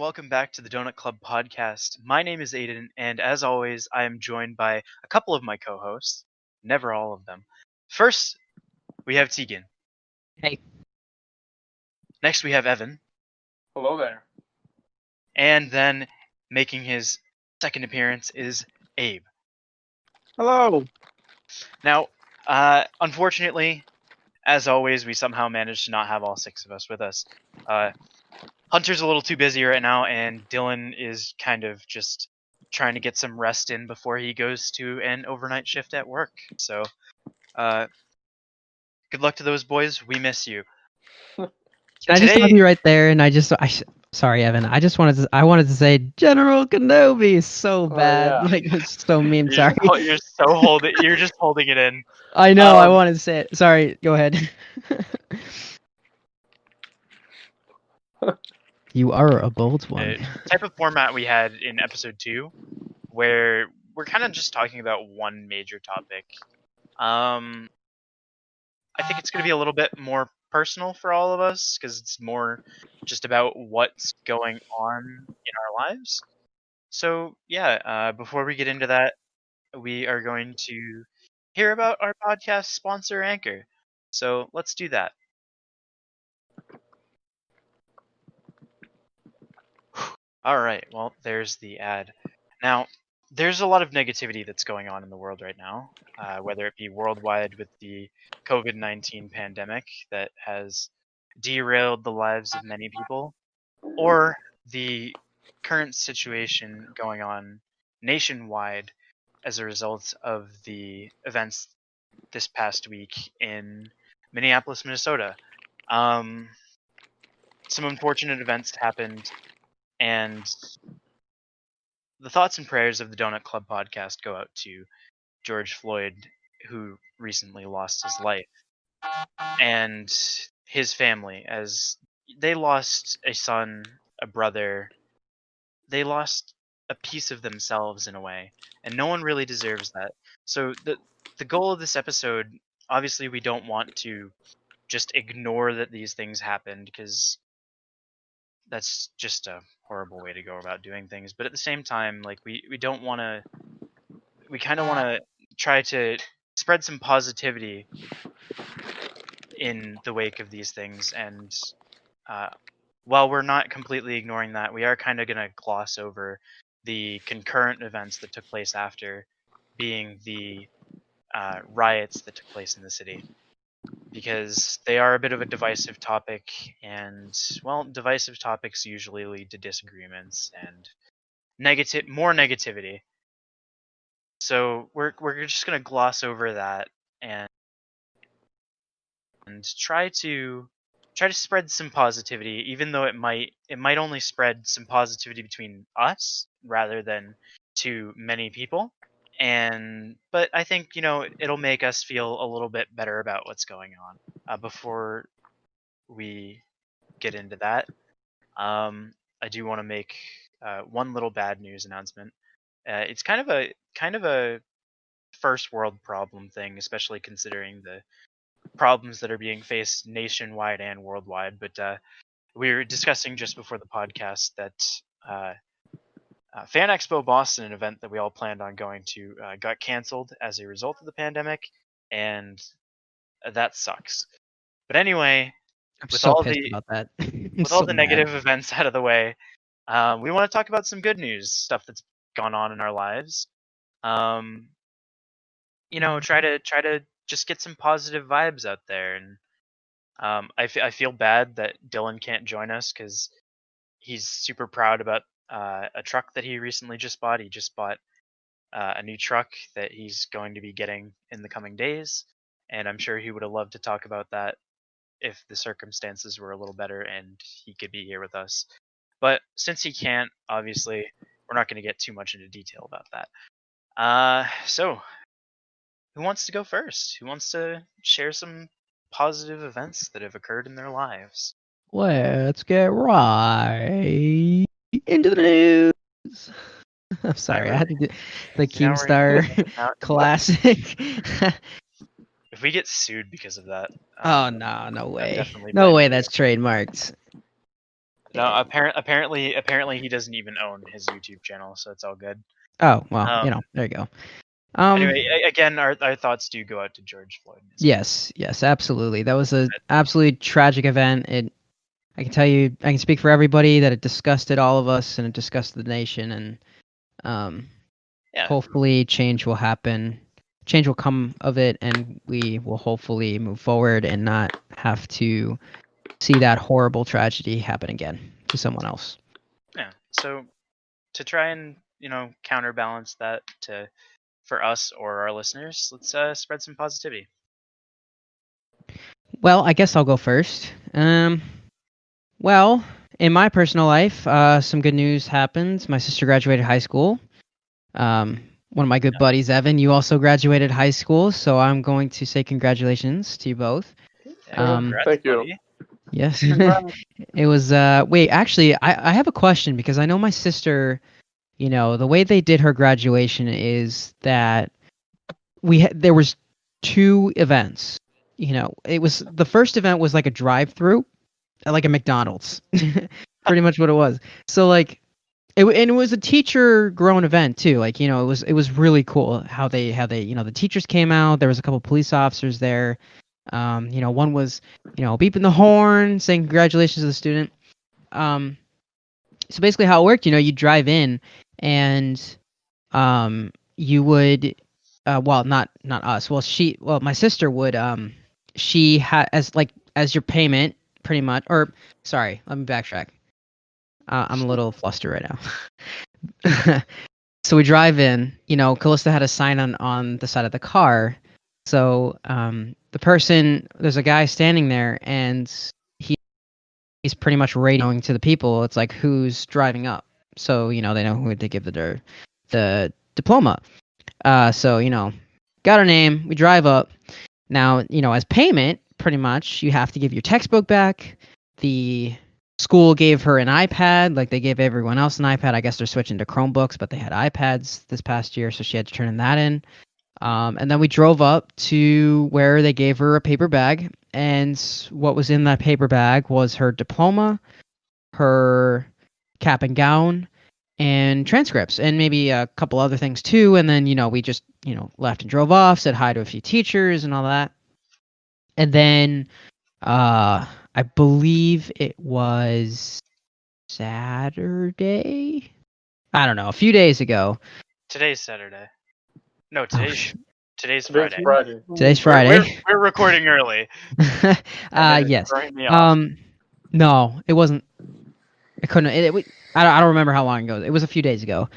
welcome back to the Donut Club podcast. My name is Aidan, and as always, I am joined by a couple of my co-hosts, never all of them. First, we have Teigan. Hey. Next, we have Evan. Hello there. And then, making his second appearance is Abe. Hello. Now, unfortunately, as always, we somehow managed to not have all six of us with us. Hunter's a little too busy right now, and Dylan is kind of just trying to get some rest in before he goes to an overnight shift at work. So, good luck to those boys. We miss you. Can I just stop you right there? And sorry, Evan. I wanted to say General Kenobi is so bad. Yeah. Like it's so mean. Sorry. You're just holding it in. I know. I wanted to say it. Sorry. Go ahead. You are a bold one. Type of format we had in episode 2, where we're kind of just talking about one major topic. I think it's going to be a little bit more personal for all of us, because it's more just about what's going on in our lives. So, yeah, before we get into that, we are going to hear about our podcast sponsor, Anchor. So, let's do that. Alright, well, there's the ad. Now, there's a lot of negativity that's going on in the world right now, whether it be worldwide with the COVID-19 pandemic that has derailed the lives of many people, or the current situation going on nationwide as a result of the events this past week in Minneapolis, Minnesota. Some unfortunate events happened, and the thoughts and prayers of the Donut Club podcast go out to George Floyd, who recently lost his life, and his family, as they lost a son, a brother. They lost a piece of themselves in a way, and no one really deserves that. So the goal of this episode, obviously we don't want to just ignore that these things happened, because that's just a horrible way to go about doing things. But at the same time, like we don't want to. We kind of want to try to spread some positivity in the wake of these things, and while we're not completely ignoring that, we are kind of going to gloss over the concurrent events that took place after, being the riots that took place in the city, because they are a bit of a divisive topic, and, well, divisive topics usually lead to disagreements and more negativity. So we're just going to gloss over that and try to spread some positivity, even though it might only spread some positivity between us rather than to many people. But I think, it'll make us feel a little bit better about what's going on. Before we get into that, I do want to make one little bad news announcement. It's kind of a first world problem thing, especially considering the problems that are being faced nationwide and worldwide. But we were discussing just before the podcast that Fan Expo Boston, an event that we all planned on going to, got canceled as a result of the pandemic, and that sucks. But anyway, I'm with so all pissed the about that. with all the negative events out of the way, we want to talk about some good news, stuff that's gone on in our lives. Try to just get some positive vibes out there. And I feel bad that Dylan can't join us, because he's super proud about a truck that he recently just bought. He just bought a new truck that he's going to be getting in the coming days, and I'm sure he would have loved to talk about that if the circumstances were a little better and he could be here with us. But since he can't, obviously, we're not going to get too much into detail about that. So, who wants to go first? Who wants to share some positive events that have occurred in their lives? Let's get right into the news. I'm sorry, I had to do the Keemstar classic. If we get sued because of that, oh no way, definitely no way, blame that's trademarked. No, apparently he doesn't even own his YouTube channel, so it's all good. Oh well, there you go. Anyway, again, our thoughts do go out to George Floyd. Yes, absolutely. That was a absolutely tragic event. I can tell you, I can speak for everybody that it disgusted all of us and it disgusted the nation. And hopefully, change will happen. Change will come of it, and we will hopefully move forward and not have to see that horrible tragedy happen again to someone else. Yeah. So to try and counterbalance that for us or our listeners, let's spread some positivity. Well, I guess I'll go first. Well, in my personal life, some good news happened. My sister graduated high school. One of my good buddies, Evan, you also graduated high school, so I'm going to say congratulations to you both. Thank you. Yes. It was wait, actually, I have a question because I know my sister, the way they did her graduation is that there was two events. It was the first event was like a drive-through at like a McDonald's. Pretty much what it was. So like and it was a teacher grown event too. Like, it was really cool how they the teachers came out. There was a couple police officers there. One was, beeping the horn, saying congratulations to the student. So basically how it worked, you drive in and you would well, not us. Well, my sister would she had as your payment pretty much, or sorry, let me backtrack. I'm a little flustered right now. So we drive in, Callista had a sign on the side of the car. So there's a guy standing there and he's pretty much radioing to the people. It's like, who's driving up? So, they know who to give the diploma. So, got our name, we drive up. Now, as payment, pretty much, you have to give your textbook back. The school gave her an iPad, like they gave everyone else an iPad. I guess they're switching to Chromebooks, but they had iPads this past year, so she had to turn that in. And then we drove up to where they gave her a paper bag, and what was in that paper bag was her diploma, her cap and gown, and transcripts, and maybe a couple other things too. And then, we just, left and drove off, said hi to a few teachers and all that. And then, I believe it was Saturday? I don't know, a few days ago. Today's Saturday. No, today's Friday. Today's Friday. We're recording early. Yes. No, it wasn't. It couldn't. I don't remember how long ago. It was a few days ago.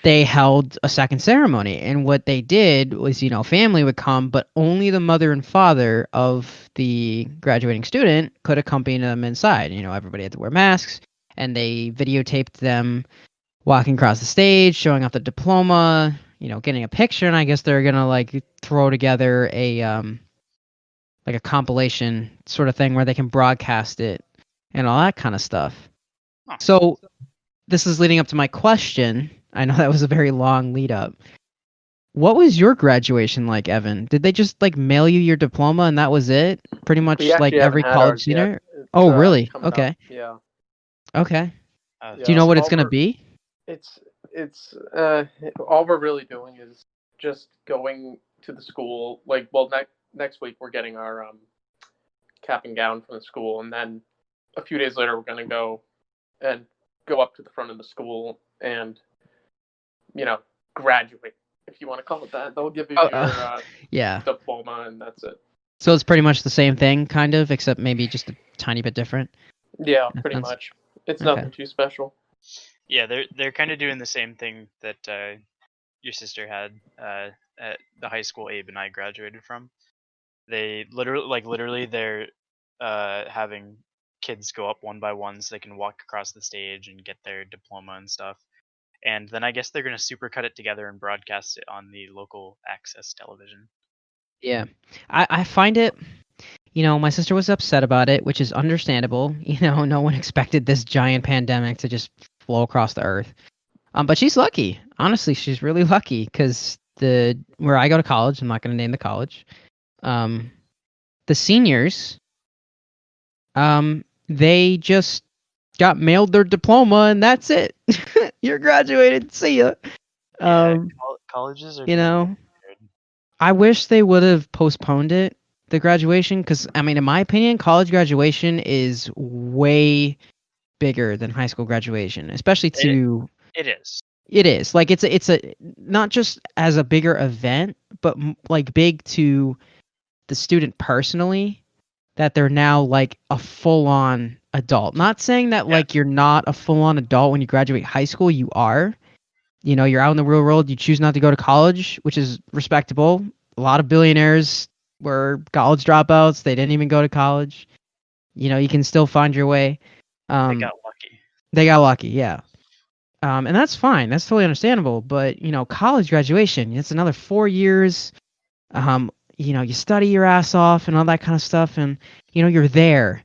They held a second ceremony, and what they did was, family would come, but only the mother and father of the graduating student could accompany them inside. Everybody had to wear masks, and they videotaped them walking across the stage, showing off the diploma, getting a picture, and I guess they're gonna throw together a a compilation sort of thing where they can broadcast it and all that kind of stuff. Huh. So this is leading up to my question. I know that was a very long lead up. What was your graduation like, Evan? Did they just mail you your diploma and that was it? Pretty much like every college senior? Oh, really? Okay. Up. Yeah. Okay. Do you know what it's gonna be? It's all we're really doing is just going to the school. Next week we're getting our cap and gown from the school, and then a few days later we're gonna go up to the front of the school and graduate, if you want to call it that. They'll give you your diploma, and that's it. So it's pretty much the same thing, kind of, except maybe just a tiny bit different. Yeah, pretty much. It's nothing too special. Yeah, they're kind of doing the same thing that your sister had at the high school Abe and I graduated from. They literally they're having kids go up one by one so they can walk across the stage and get their diploma and stuff. And then I guess they're going to super cut it together and broadcast it on the local access television. Yeah. I find it, my sister was upset about it, which is understandable. No one expected this giant pandemic to just flow across the earth. But she's lucky. Honestly, she's really lucky because where I go to college, I'm not going to name the college, the seniors, they just got mailed their diploma, and that's it. You're graduated. See ya. Yeah, colleges are You getting know, weird. I wish they would have postponed it, the graduation, because I mean, in my opinion, college graduation is way bigger than high school graduation, especially to. It is. It is like it's a not just as a bigger event, but like big to the student personally, that they're now like a full-on adult. Not saying that Yeah. like you're not a full-on adult when you graduate high school. You are. You know, you're out in the real world. You choose not to go to college, which is respectable. A lot of billionaires were college dropouts. They didn't even go to college. You know, you can still find your way. They got lucky. They got lucky, yeah. And that's fine. That's totally understandable. But you know, college graduation, it's another 4 years. You know, you study your ass off and all that kind of stuff, and you know, you're there,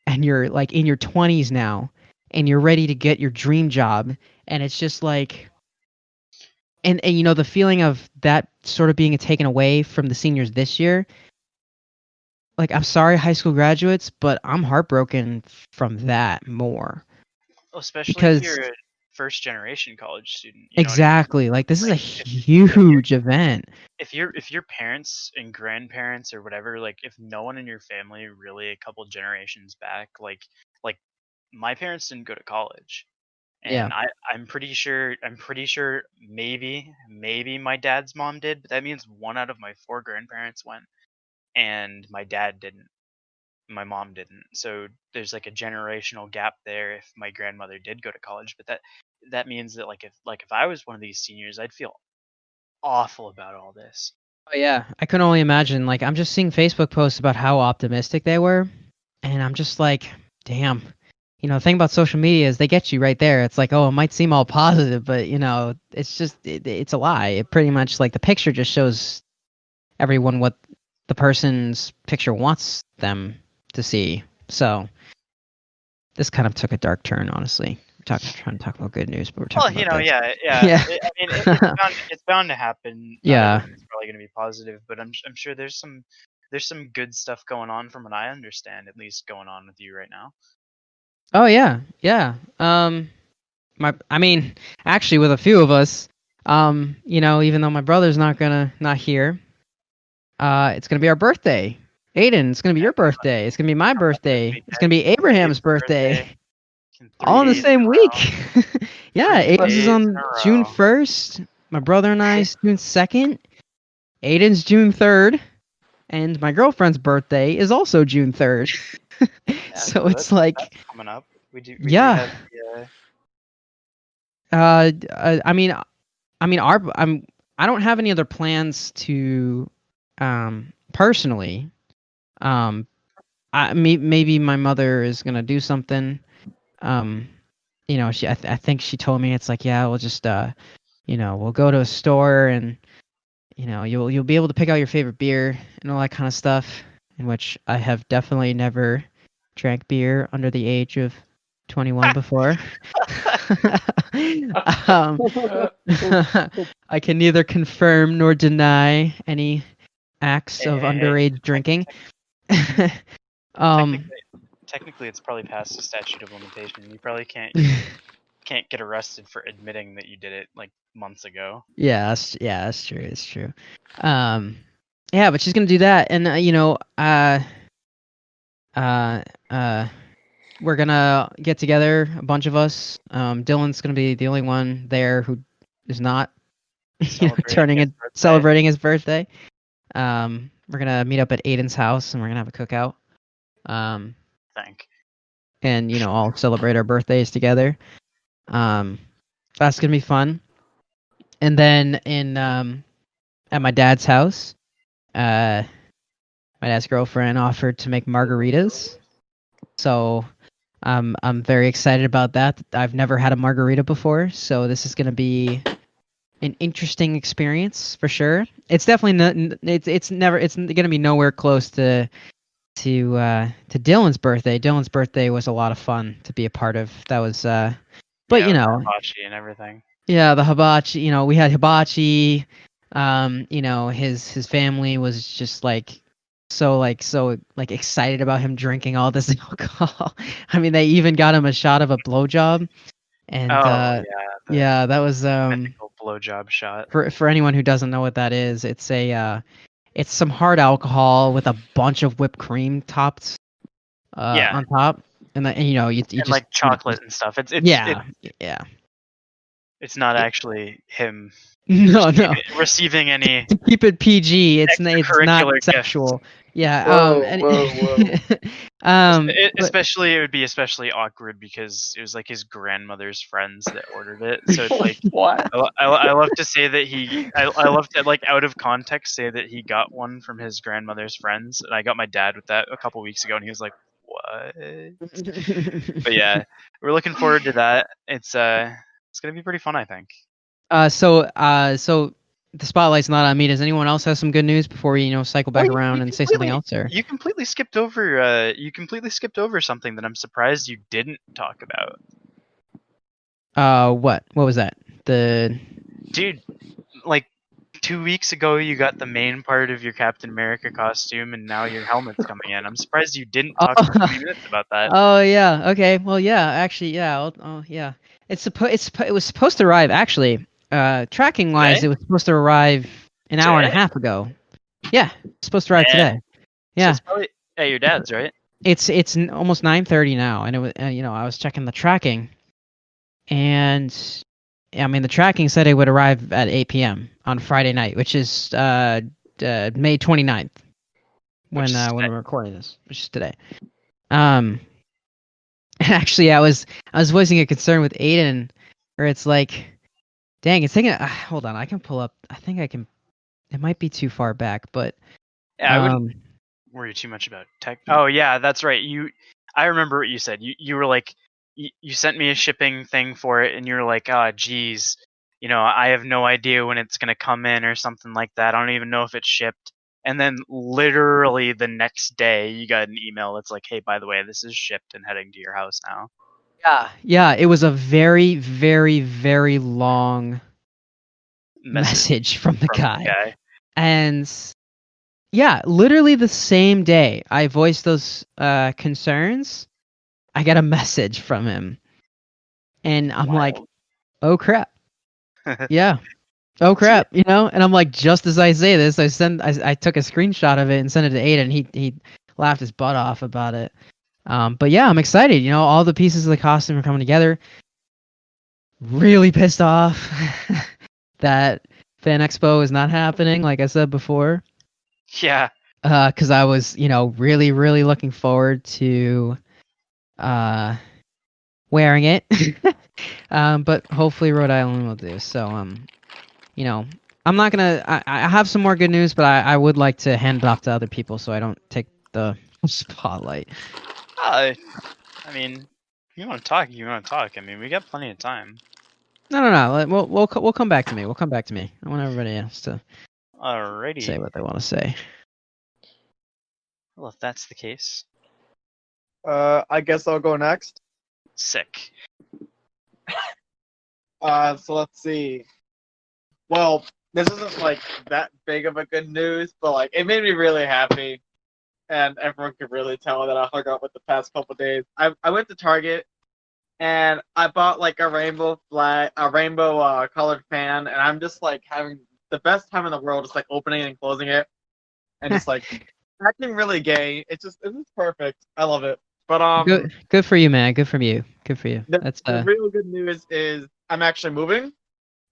and you're like in your 20s now, and you're ready to get your dream job, and it's just like, and you know, the feeling of that sort of being taken away from the seniors this year. Like, I'm sorry, high school graduates, but I'm heartbroken from that more. Especially if Because you're a first generation college student. You know what I mean? exactly, like this is a Like, huge event. if your parents and grandparents or whatever, like if no one in your family really a couple generations back, like my parents didn't go to college. Yeah. And I'm pretty sure maybe my dad's mom did, but that means one out of my four grandparents went, and my dad didn't. My mom didn't. So there's like a generational gap there if my grandmother did go to college, but that means that if I was one of these seniors, I'd feel awful about all this. Oh yeah, I can only imagine. Like, I'm just seeing Facebook posts about how optimistic they were, and I'm just like, damn. You know, the thing about social media is they get you right there. It's like, oh, it might seem all positive, but you know, it's just it's a lie. It pretty much, like, the picture just shows everyone what the person's picture wants them to see. So this kind of took a dark turn, honestly. We're trying to talk about good news, but we're Well, talking you about know, this. yeah. Yeah. It's bound to happen. Not Yeah. everything's probably going to be positive, but I'm sure there's some good stuff going on from what I understand, at least going on with you right now. Oh yeah, yeah. I mean, actually, with a few of us, you know, even though my brother's not here, it's gonna be our birthday. Aidan, it's gonna be your birthday. It's gonna be my birthday. It's gonna be Abraham's birthday. In 3 All in the days same in a week. row. Yeah, 3 Aidan's is days in on a June row. 1st. My brother and I is June 2nd. Aidan's June 3rd. And my girlfriend's birthday is also June 3rd. So it's like, that's coming up. We do yeah. have the, I mean, I don't have any other plans to, personally. Maybe my mother is gonna do something. You know, I think she told me, it's like, yeah, we'll just, you know, we'll go to a store, and you know, you'll be able to pick out your favorite beer and all that kind of stuff. In which I have definitely never drank beer under the age of 21 before. um, I can neither confirm nor deny any acts of underage drinking. technically, it's probably past the statute of limitation. You probably can't get arrested for admitting that you did it like months ago. Yeah, that's true. It's true. Yeah, but she's gonna do that, and you know, we're gonna get together, a bunch of us. Dylan's gonna be the only one there who is not, you know, celebrating his birthday. We're gonna meet up at Aidan's house, and we're gonna have a cookout. And you know, all celebrate our birthdays together. That's gonna be fun. And then at my dad's house, my dad's girlfriend offered to make margaritas. So I'm very excited about that. I've never had a margarita before, so this is gonna be an interesting experience for sure. It's definitely not. It's gonna be nowhere close to Dylan's birthday. Dylan's birthday was a lot of fun to be a part of. That was but you know, hibachi and everything. Yeah, the hibachi. You know, we had hibachi. You know, his family was just like so excited about him drinking all this alcohol. I mean, they even got him a shot of a blowjob, and Oh yeah, the yeah, that was mythical blowjob shot. for anyone who doesn't know what that is. It's some hard alcohol with a bunch of whipped cream topped Yeah, on top, and you know you and just like chocolate and stuff. yeah. It's not actually him No. receiving any To keep it PG, it's not extracurricular gifts. sexual. Yeah. Whoa. But Especially, it would be especially awkward because it was like his grandmother's friends that ordered it. So it's like What? I love to say that I love to, like, out of context, say that he got one from his grandmother's friends, and I got my dad with that a couple weeks ago, and he was like, "What?" But yeah, we're looking forward to that. It's gonna be pretty fun, I think. So the spotlight's not on me. Does anyone else have some good news before we cycle back Well, around and say something else? Or you completely skipped over something that I'm surprised you didn't talk about. what was that? The Dude, like 2 weeks ago you got the main part of your Captain America costume, and now your helmet's coming in. I'm surprised you didn't talk for 20 minutes about that. Oh yeah. Okay. Well, yeah. Actually, yeah. Yeah. It was supposed to arrive actually. Tracking wise, Today? it was supposed to arrive an hour and a Today? half ago. Yeah, it's supposed to arrive Yeah. today. So Yeah, it's probably at your dad's, right? it's almost 9:30 now, and it was I was checking the tracking, and I mean the tracking said it would arrive at 8 p.m. on Friday night, which is May 29th Which is when we're recording this, which is today. And actually, I was voicing a concern with Aidan, where it's like, dang, it's taking. Hold on, I can pull up. I think I can. It might be too far back, but yeah, I wouldn't worry too much about tech. Oh yeah, that's right. I remember what you said. You were like, you sent me a shipping thing for it, and you were like, oh geez, I have no idea when it's gonna come in or something like that. I don't even know if it's shipped. And then literally the next day, you got an email that's like, hey, by the way, this is shipped and heading to your house now. yeah, it was a very, very, very long message from the guy. And yeah, literally the same day I voiced those concerns, I got a message from him. And I'm like, oh crap. Yeah. Oh crap, and I'm like, just as I say this, I took a screenshot of it and sent it to Aidan. He laughed his butt off about it. But yeah, I'm excited. All the pieces of the costume are coming together. Really pissed off that Fan Expo is not happening, like I said before. Yeah. Because I was, really, really looking forward to wearing it. But hopefully Rhode Island will do. So, I'm not gonna. I have some more good news, but I would like to hand it off to other people so I don't take the spotlight. I mean, you want to talk? You want to talk? I mean, we got plenty of time. No. We'll come back to me. We'll come back to me. I want everybody else to Alrighty. say what they want to say. Well, if that's the case, I guess I'll go next. sick. So let's see. Well, this isn't like that big of a good news, but like it made me really happy, and everyone could really tell that I hung out with the past couple days. I went to Target, and I bought like a rainbow colored fan, and I'm just like having the best time in the world, just like opening and closing it, and just like acting really gay. It's just perfect. I love it. But good for you, man. Good for you. Good for you. The real good news is I'm actually moving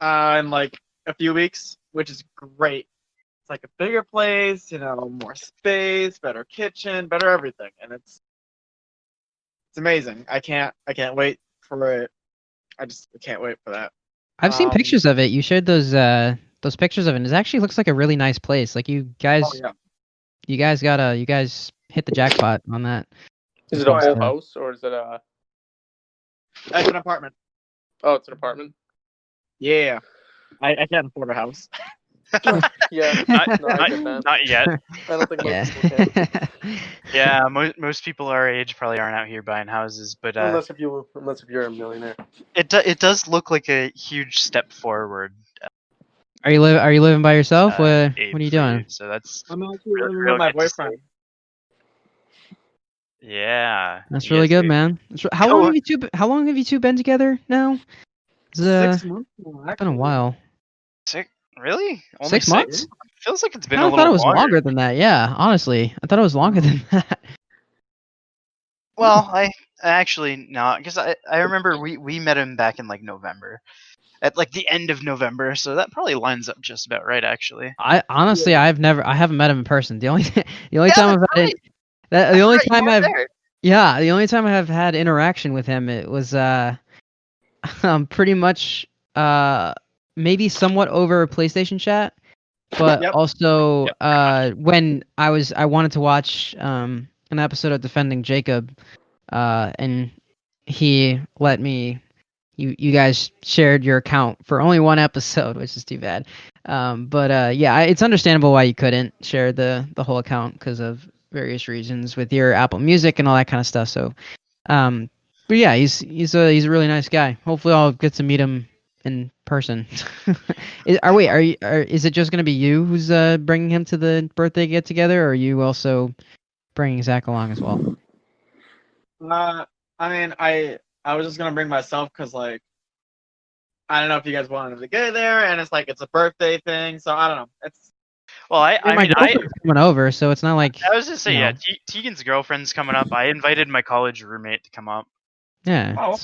in like a few weeks, which is great. It's like a bigger place, more space, better kitchen, better everything, and it's amazing. I can't wait for it. I can't wait for that. I've seen pictures of it. You shared those pictures of it. It actually looks like a really nice place. Like you guys, you guys hit the jackpot on that. Is it a whole house or is it a? It's an apartment. Oh, it's an apartment. Yeah, I can't afford a house. Yeah, not yet. I don't think most people can. Yeah, most people our age probably aren't out here buying houses, but unless if you're a millionaire. It does look like a huge step forward Are you living by yourself? What are Abe you for doing? So that's I'm actually real, living real with my good to see. boyfriend. Yeah. That's you really guys good, are- man. How long have you two? How long have you two been together now? It's, 6 months now, been a actually. while. Sick? Really? Only 6 months? Feels like it's I been kind a of thought little it was longer. longer than that. Yeah, honestly, I thought it was longer than that. Well, I actually no, because I remember we met him back in like November, at like the end of November, so that probably lines up just about right, actually. I honestly, I haven't met him in person. The only Yeah, time that's I've had right. the only time You were there. the only time I have had interaction with him, it was pretty much maybe somewhat over PlayStation chat, but Yep. also Yep, when I wanted to watch an episode of Defending Jacob, and he let me. You guys shared your account for only one episode, which is too bad. But yeah, it's understandable why you couldn't share the whole account because of various reasons with your Apple Music and all that kind of stuff. So, but yeah, he's a really nice guy. Hopefully, I'll get to meet him in person. Is it just gonna be you who's bringing him to the birthday get together, or are you also bringing Zach along as well? I mean, I was just gonna bring myself because like I don't know if you guys wanted to go there, and it's like it's a birthday thing, so I don't know. It's Well, My I mean, girlfriend's coming over, so it's not like I was just say, you yeah, know. Tegan's girlfriend's coming up. I invited my college roommate to come up. Yeah, Oh.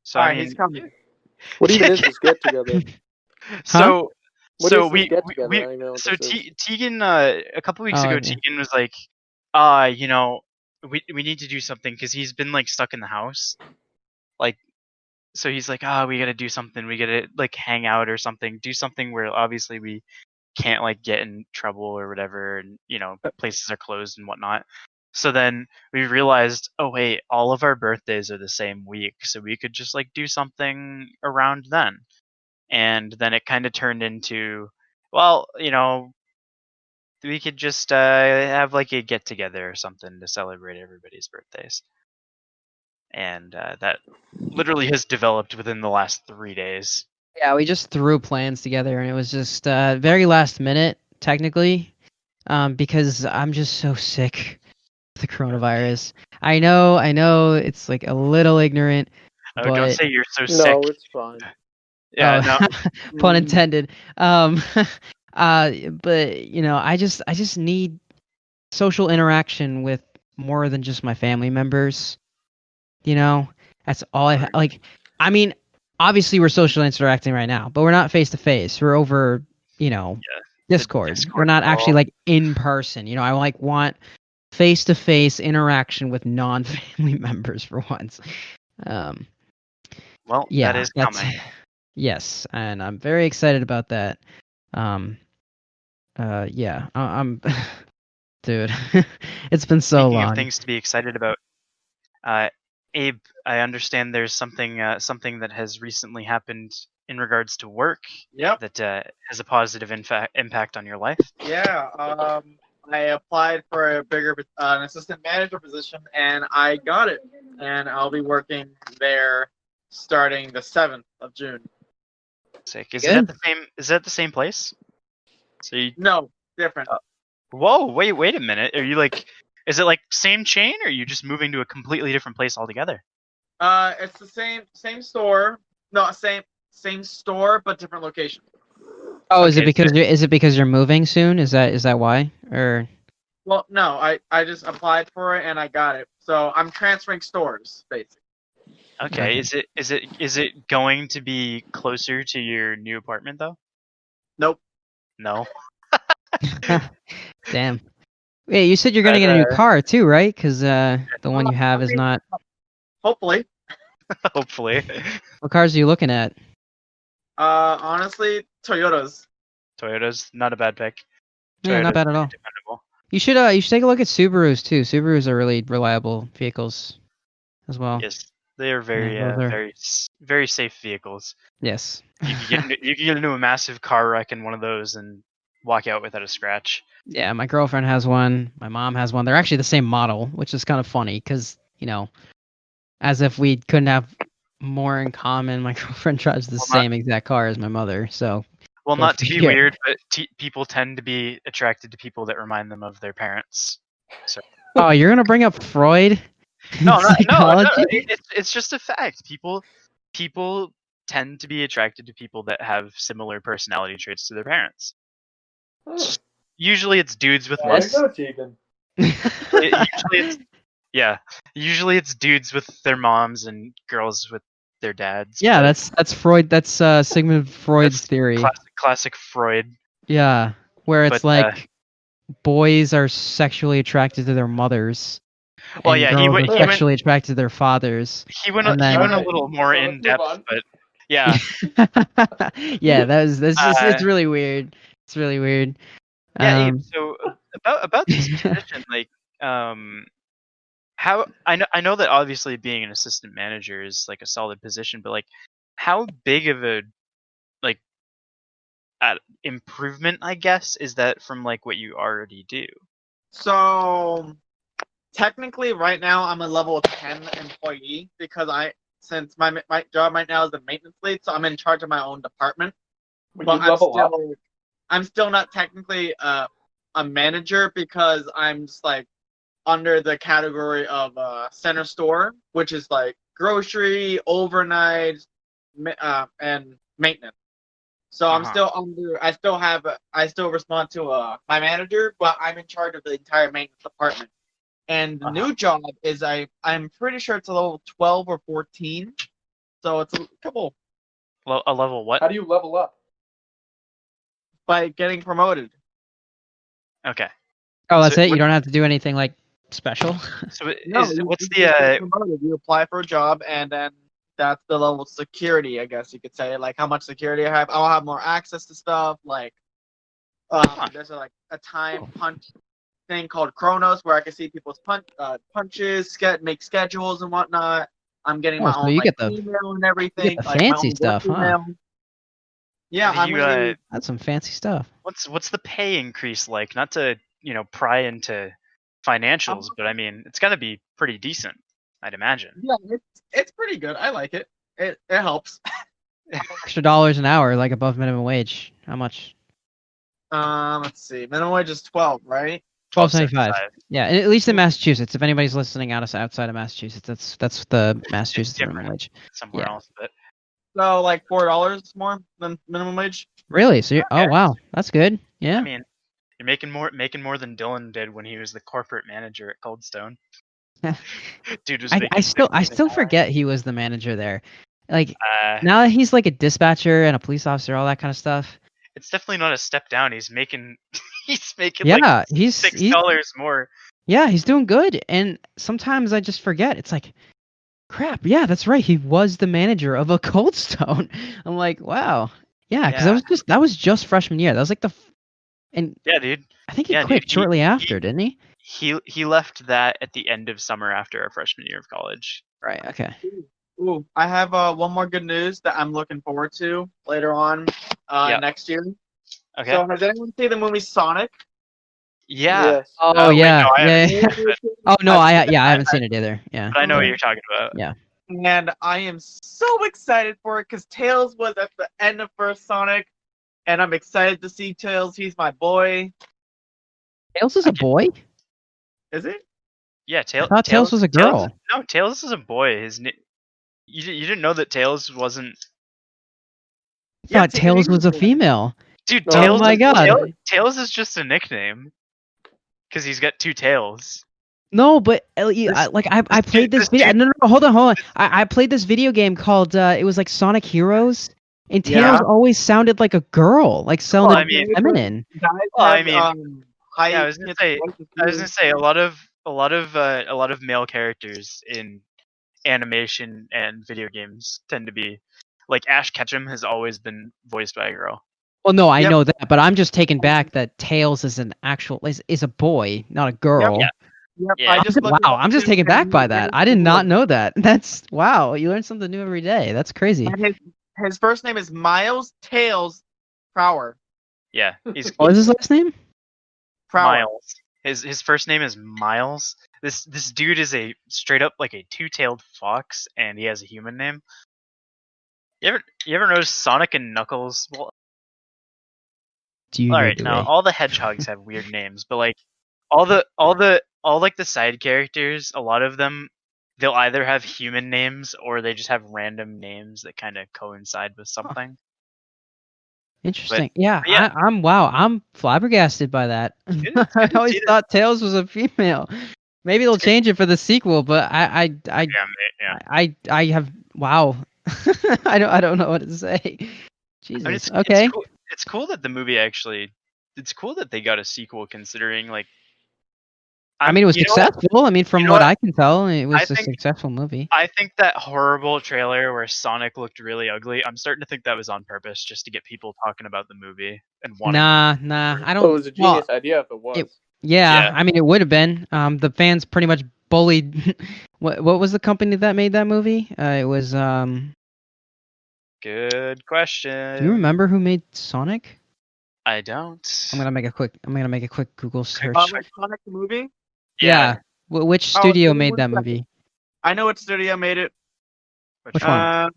So all I right. mean, He's coming. What even is this get together? so What so is this get together? I don't even know what so this is. Tegan a couple weeks Oh, ago, yeah. Tegan was like, you know, we need to do something because he's been like stuck in the house, like. So he's like, we gotta do something. We gotta like hang out or something. Do something where obviously we can't like get in trouble or whatever, and places are closed and whatnot. So then we realized, oh wait, all of our birthdays are the same week, so we could just like do something around then. And then it kind of turned into, well, we could just have like a get together or something to celebrate everybody's birthdays. And that literally has developed within the last 3 days. Yeah, we just threw plans together, and it was just very last minute, technically, because I'm just so sick of the coronavirus. I know, it's like a little ignorant, Oh, don't but say you're so sick. No, it's fine. Yeah, oh, no. pun intended. But I just need social interaction with more than just my family members. That's all like. I mean, obviously we're socially interacting right now, but we're not face to face. We're over, Discord. We're Discord not actually call. like in person. I like want face to face interaction with non-family members for once. Um, Well, that yeah, is that's coming. yes, and I'm very excited about that. Um, yeah, I'm, dude. It's been so Speaking of long. things to be excited about, uh, Abe, I understand there's something that has recently happened in regards to work Yep. that has a positive impact on your life. Yeah. I applied for a bigger an assistant manager position, and I got it. And I'll be working there starting the 7th of June. Sick. Is Good? it at the same? Is it at the same place? So you. No, different. Whoa! Wait a minute. Are you like? Is it like same chain, or are you just moving to a completely different place altogether? It's the same store. No, same store, but different location. Oh, is it Okay, because you're moving soon? Is that why? Or Well, no, I just applied for it and I got it. So I'm transferring stores, basically. Okay. Okay. Is it going to be closer to your new apartment though? Nope. No. Damn. Wait, you said you're gonna get a new car too, right? Because the one you have I is mean, not. hopefully. Hopefully. What cars are you looking at? Honestly, Toyotas. Toyota's not a bad pick. Yeah, not Toyota's bad at very all. dependable. You should take a look at Subarus too. Subarus are really reliable vehicles as well. Yes, they are Yeah, very those are. very safe vehicles. Yes. You could get into a massive car wreck in one of those and walk out without a scratch. Yeah, my girlfriend has one. My mom has one. They're actually the same model, which is kind of funny because as if we couldn't have more in common. My girlfriend drives the Well, not same exact car as my mother. So Well, Go not to be figure. weird, but people tend to be attracted to people that remind them of their parents. So Oh, you're gonna bring up Freud in no, no. psychology? It's just a fact. People tend to be attracted to people that have similar personality traits to their parents. Usually, it's dudes with There you mustaches. go, Teigan. Usually, it's yeah. Usually, it's dudes with their moms and girls with their dads. Yeah, but that's Freud. That's Sigmund Freud's that's theory. classic Freud. Yeah, where it's But like boys are sexually attracted to their mothers, well, and yeah, girls are he went sexually attracted to their fathers. And he went a then, little more so in let's move depth, on. but yeah. yeah, that's just Uh, it's really weird. It's really weird. Yeah, Um, so about this position, like, how I know that obviously being an assistant manager is like a solid position, but like, how big of a like improvement, I guess, is that from like what you already do? So technically, right now I'm a level 10 employee because since my job right now is a maintenance lead, so I'm in charge of my own department. When But you level up, I'm still not technically a manager because I'm just like under the category of center store, which is like grocery, overnight, and maintenance. So I'm Uh-huh. still under. I still respond to my manager, but I'm in charge of the entire maintenance department. And the new job is I'm pretty sure it's a level 12 or 14, so it's a couple A level what? how do you level up? by getting promoted. Okay. oh, that's So it. You don't have to do anything like special. So No, what's you just get the promoted. You apply for a job, and then that's the level of security, I guess you could say. Like how much security I have. I'll have more access to stuff. Like there's a time punch thing called Chronos where I can see people's punches, make schedules and whatnot. I'm getting Oh, my so own you like get the email and everything, the like my fancy own work stuff, huh? email. Yeah, do I'm you gonna be. That's some fancy stuff. what's the pay increase like? Not to pry into financials, but I mean it's got to be pretty decent, I'd imagine. Yeah, it's pretty good. I like it. It helps. Extra dollars an hour, like above minimum wage. How much? Let's see. Minimum wage is 12, right? $12.75. 12.75. Yeah, at least in Massachusetts. If anybody's listening outside of Massachusetts, that's the It's Massachusetts minimum different wage. somewhere Yeah. else, but So like $4 more than minimum wage. Really? So you're, oh Okay. wow, that's good. Yeah. I mean you're making more than Dylan did when he was the corporate manager at Cold Stone. Dude was making I still 50 an hour. forget he was the manager there. Like Uh, now that he's like a dispatcher and a police officer, all that kind of stuff. it's definitely not a step down. He's making like Yeah, he's $6 more. yeah, he's doing good. And sometimes I just forget. It's like, crap. Yeah, that's right. He was the manager of a Cold Stone. I'm like, wow. Yeah, because Yeah. that was just freshman year. That was like and Yeah, dude. I think he Yeah, quit dude. shortly after, didn't he? He left that at the end of summer after our freshman year of college. Right. Okay. Ooh, I have one more good news that I'm looking forward to later on Yep. next year. Okay. So has anyone seen the movie Sonic? Yeah. Yes. Oh wait, yeah, no, I yeah. haven't seen it, Oh no, I I haven't seen it either. Yeah. but I know what you're talking about. Yeah. And I am so excited for it because Tails was at the end of first Sonic, and I'm excited to see Tails. He's my boy. Tails is a boy. Is it? Yeah, I thought Tails was a girl. No, Tails is a boy. You didn't know that Tails wasn't. I thought Yeah, Tails was a boy. female. Dude, No, Tails. my God. Tails is just a nickname. Because he's got two tails. No, but I played this video. No, hold on. I played this video game called it was like Sonic Heroes, and Tails Yeah. always sounded like a girl, like sounded I mean- feminine. Guys Well, I have, mean, high yeah, I was gonna say a lot of male characters in animation and video games tend to be like Ash Ketchum has always been voiced by a girl. Well, no, I Yep. know that, but I'm just taking back that Tails is an actual is a boy, not a girl. Yeah. Yep, Yeah. I just looked Wow, it up I'm just too, taken back and by that. I did not know that. That's wow, you learn something new every day. That's crazy. And his first name is Miles Tails Prower. Yeah, he's What was his last name? Prower. Miles. His first name is Miles. This dude is a straight up like a two-tailed fox, and he has a human name. You ever notice Sonic and Knuckles? Well, Do you All know right, the now way? all the hedgehogs have weird names, but like all like the side characters, a lot of them they'll either have human names or they just have random names that kind of coincide with something. Interesting. Yeah, but yeah, I'm flabbergasted by that. it's I good to always see that. thought Tails was a female. Maybe they'll change it for the sequel, but I have wow. I don't know what to say. I mean, Jesus. it's Okay. cool. It's cool that the movie actually. It's cool that they got a sequel, considering like. I mean, it was You know what? successful. I mean, from You know what what? I can tell, it I was a think successful movie. I think that horrible trailer where Sonic looked really ugly. I'm starting to think that was on purpose, just to get people talking about the movie and wanting. Nah, I Well, it don't. was a Well, genius idea if it was. yeah. Yeah. I mean, it would have been. The fans pretty much bullied. What was the company that made that movie? It was Good question. Do you remember who made Sonic? I don't. I'm gonna make a quick Google search. Like Sonic the movie. Yeah. Which Oh, studio give me made one that second. movie? I know what studio made it. Which one?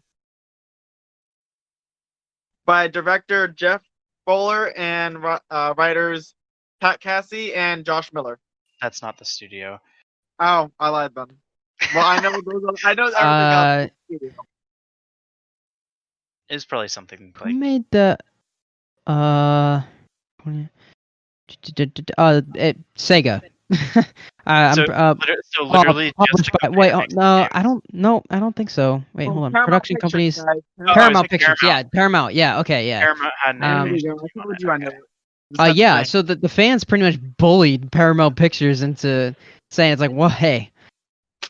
By director Jeff Bowler and writers Pat Cassie and Josh Miller. That's not the studio. Oh, I lied then. Well, I know I know everything else. Studio. It's probably something Who like. made the Sega. So literally published just the by. company Wait, that makes no, games. I don't think so. Wait, hold on. Paramount Production Pictures, companies. guys. Oh, Paramount is it Pictures. Paramount? Yeah, Paramount. Yeah, okay, yeah. Paramount had an There animation you go. I team on told it, you I okay. know it. Just have to Yeah. say. So the fans pretty much bullied Paramount Pictures into saying it's like, well, hey,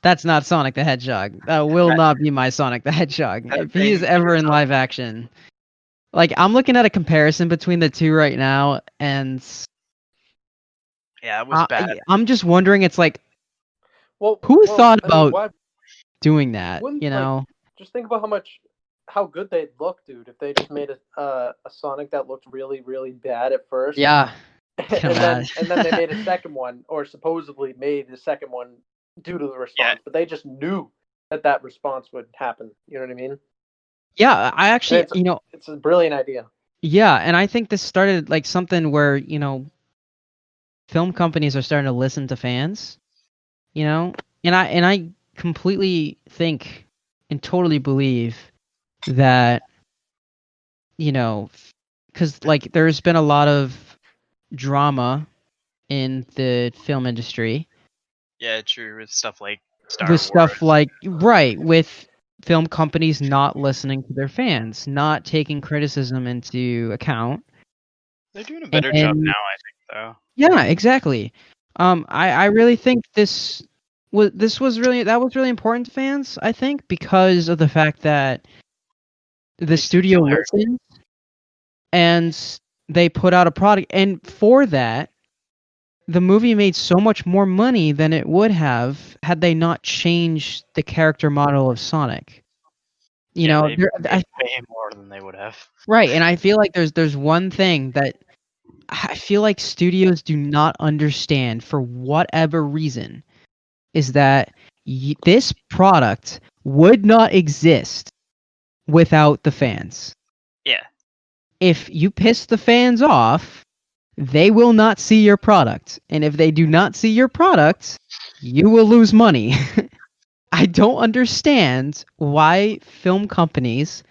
that's not Sonic the Hedgehog. That will not be my Sonic the Hedgehog if he is ever in live action. Like, I'm looking at a comparison between the two right now, and Yeah, it was bad. I'm just wondering. It's like, Well, who thought I mean, about why doing that? wouldn't, You know? just think about how good they'd look, dude, if they just made a Sonic that looked really, really bad at first. Yeah. and then they made a second one, or supposedly made the second one due to the response, but they just knew that response would happen. You know what I mean? Yeah, I actually, it's a brilliant idea. Yeah, and I think this started like something where, film companies are starting to listen to fans, and I completely think and totally believe that, because like there's been a lot of drama in the film industry. Yeah, true. With stuff like Star with Wars. stuff like with film companies not listening to their fans, not taking criticism into account. They're doing a better job now, I think, though. Yeah, exactly. I really think that was really important to fans, I think, because of the fact that the studio listened and they put out a product, and for that the movie made so much more money than it would have had they not changed the character model of Sonic. They way more than they would have. Right, and I feel like there's one thing that I feel like studios do not understand for whatever reason, is that this product would not exist without the fans. Yeah. If you piss the fans off, they will not see your product. And if they do not see your product, you will lose money. I don't understand why film companies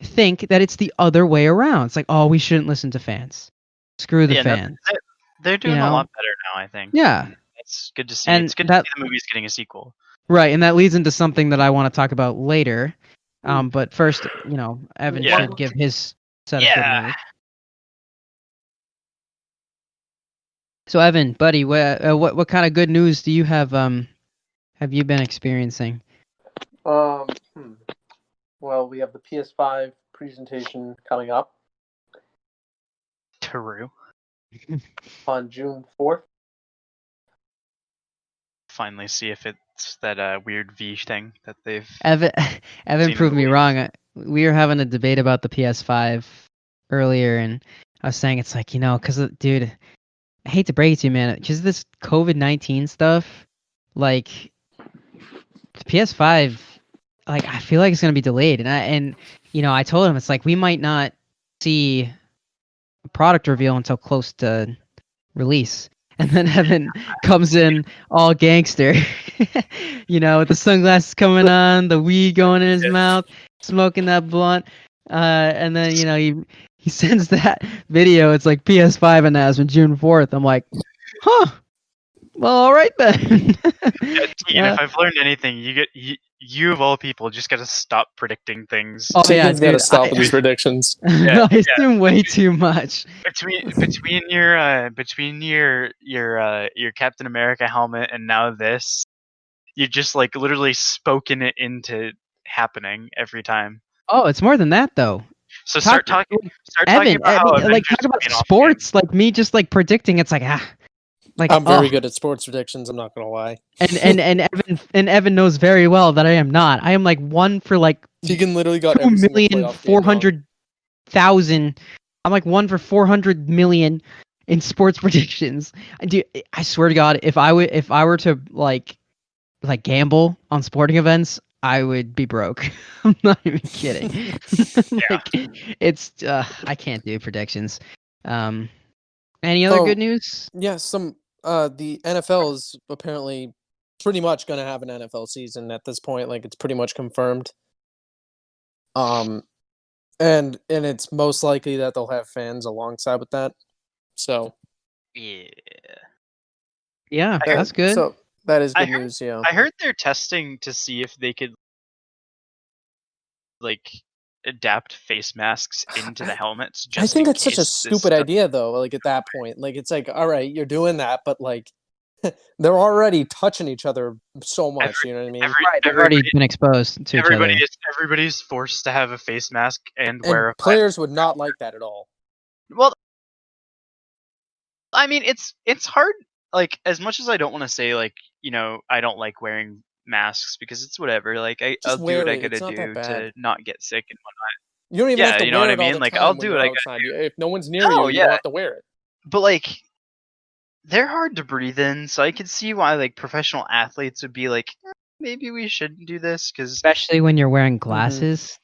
think that it's the other way around. It's like, oh, we shouldn't listen to fans. Screw the fans. They're doing a lot better now, I think. Yeah. It's good to see. And it's good to see the movie's getting a sequel. Right, and that leads into something that I want to talk about later. But first, Evan should give his set of good news. So Evan, buddy, what kind of good news do you have you been experiencing? Well, we have the PS5 presentation coming up. True. On June 4th. Finally see if it's that weird V thing that they've... Evan proved me wrong. We were having a debate about the PS5 earlier, and I was saying it's like, because, dude, I hate to break it to you, man, because this COVID-19 stuff, like, the PS5, like, I feel like it's going to be delayed. And I told him, it's like, we might not see product reveal until close to release. And then Evan comes in all gangster, with the sunglasses coming on, the weed going in his mouth, smoking that blunt, and then he sends that video. It's like PS5 announcement June 4th. I'm like, huh. Well, all right then. Teigan, if I've learned anything, you of all people just gotta stop predicting things. Oh yeah, Teigan's got to dude, stop with these predictions. Yeah, I assume way too much. between your Captain America helmet and now this, you just like literally spoken it into happening every time. Oh, it's more than that though. So start talking Evan, about how like Avengers talk about paid off sports, like me just like predicting. It's like like I'm very good at sports predictions. I'm not gonna lie. And Evan knows very well that I am not. I am like 1 for like Teigan literally got every single playoff game wrong. 2,400,000. I'm like 1 for 400 million in sports predictions. I swear to God, if I were to like gamble on sporting events, I would be broke. I'm not even kidding. Like, it's I can't do predictions. Any other good news? Yeah, the NFL is apparently pretty much gonna have an NFL season at this point. Like it's pretty much confirmed. And it's most likely that they'll have fans alongside with that. So yeah, that's good. So that is good news. Yeah, I heard they're testing to see if they could like adapt face masks into the helmets. I think that's such a stupid idea, though. Like at that point, like it's like, all right, you're doing that, but like they're already touching each other so much. You know what I mean? Right, they've already been exposed to each other. Everybody's forced to have a face mask and wear a. Players would not like that at all. Well, I mean, it's hard. Like as much as I don't want to say like I don't like wearing masks because it's whatever. Like I'll do what I gotta do to not get sick and whatnot. You don't even have to wear it all the Like time I'll when do you're what I outside. gotta do. If no one's near you, you don't have to wear it. But like, they're hard to breathe in, so I could see why like professional athletes would be like, maybe we shouldn't do this because especially when you're wearing glasses.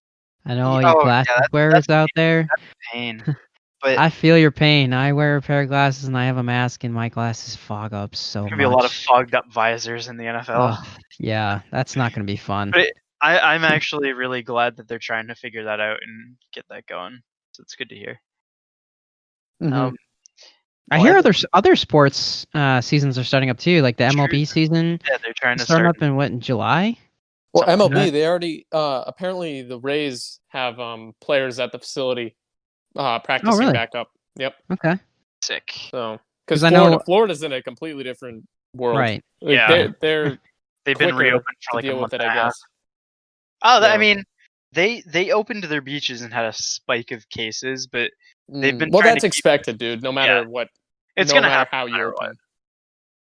I know all you glasses wearers out there. That's pain. But I feel your pain. I wear a pair of glasses and I have a mask, and my glasses fog up so much. There's gonna be a lot of fogged up visors in the NFL. Yeah, that's not gonna be fun. But I'm actually really glad that they're trying to figure that out and get that going. So it's good to hear. I hear other sports seasons are starting up too, like the MLB season. Yeah, they're trying to start up in July. Well, MLB, they already apparently the Rays have players at the facility practicing back up. Yep. Okay. Sick. So because Florida's in a completely different world. Right. Like, yeah. They've been reopened for like a month and a half. I mean, they opened their beaches and had a spike of cases, but they've been that's expected, dude. No matter what, it's gonna happen how you open.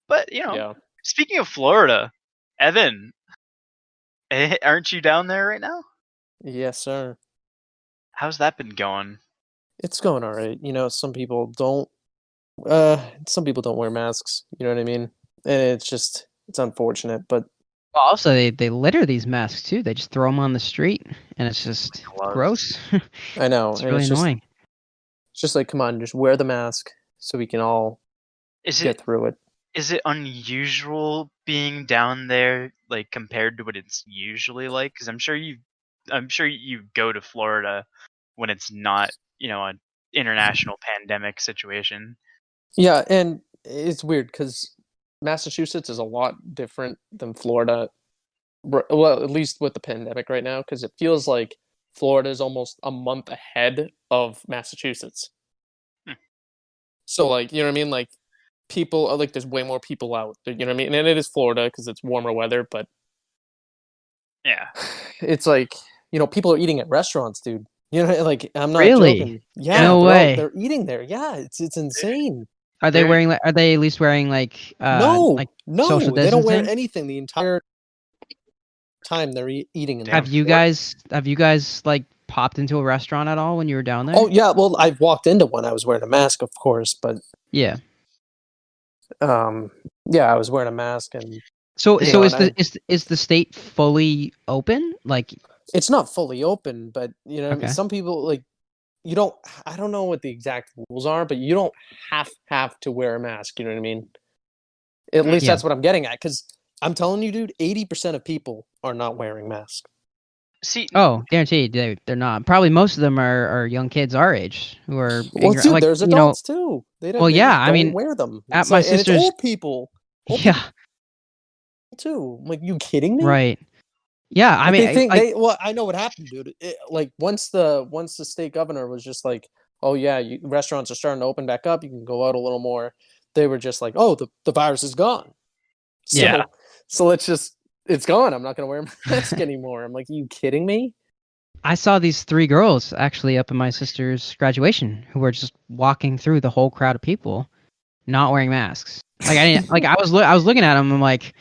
But speaking of Florida, Evan, aren't you down there right now? Yes, sir. How's that been going? It's going all right. Some people don't wear masks. You know what I mean? And it's unfortunate, but also they litter these masks too. They just throw them on the street, and it's just gross. I know. It's really annoying. It's just like, come on, just wear the mask so we can all get through it. Is it unusual being down there, like compared to what it's usually like? Because I'm sure you go to Florida when it's not, an international pandemic situation. Yeah, and it's weird because Massachusetts is a lot different than Florida. Well, at least with the pandemic right now, because it feels like Florida is almost a month ahead of Massachusetts. So, like, you know what I mean? Like, people are like, there's way more people out. You know what I mean? And it is Florida because it's warmer weather, but yeah, it's like, people are eating at restaurants, dude. Like, I'm not really joking. Yeah, no way. They're eating there. Yeah, it's insane. Are they wearing? Are they at least wearing like? No, social they don't wear distancing? anything the entire time they're eating. Have you guys like popped into a restaurant at all when you were down there? Oh yeah, well I walked into one. I was wearing a mask, of course, but yeah, I was wearing a mask, and so is the state fully open? Like, it's not fully open, but I mean, some people like, you don't. I don't know what the exact rules are, but you don't have to wear a mask. You know what I mean? At least Yeah. that's what I'm getting at. Because I'm telling you, dude, 80% of people are not wearing masks. See, Oh, guaranteed they're not. Probably most of them are young kids our age who are Well, ignorant. dude, Like, there's you know, adults too. They don't. well, They yeah. just I don't mean, wear them. at It's my like, and it's sister's, old people. Old people yeah, too. I'm like, you kidding me? right. Yeah, I Like mean, they think like, they. Well, I know what happened, dude. Like once the state governor was just like, oh yeah, restaurants are starting to open back up. You can go out a little more. They were just like, oh, the virus is gone. So Yeah. so it's gone. I'm not gonna wear a mask anymore. I'm like, are you kidding me? I saw these 3 girls actually up in my sister's graduation who were just walking through the whole crowd of people, not wearing masks. Like I didn't, like I was looking at them. I'm like,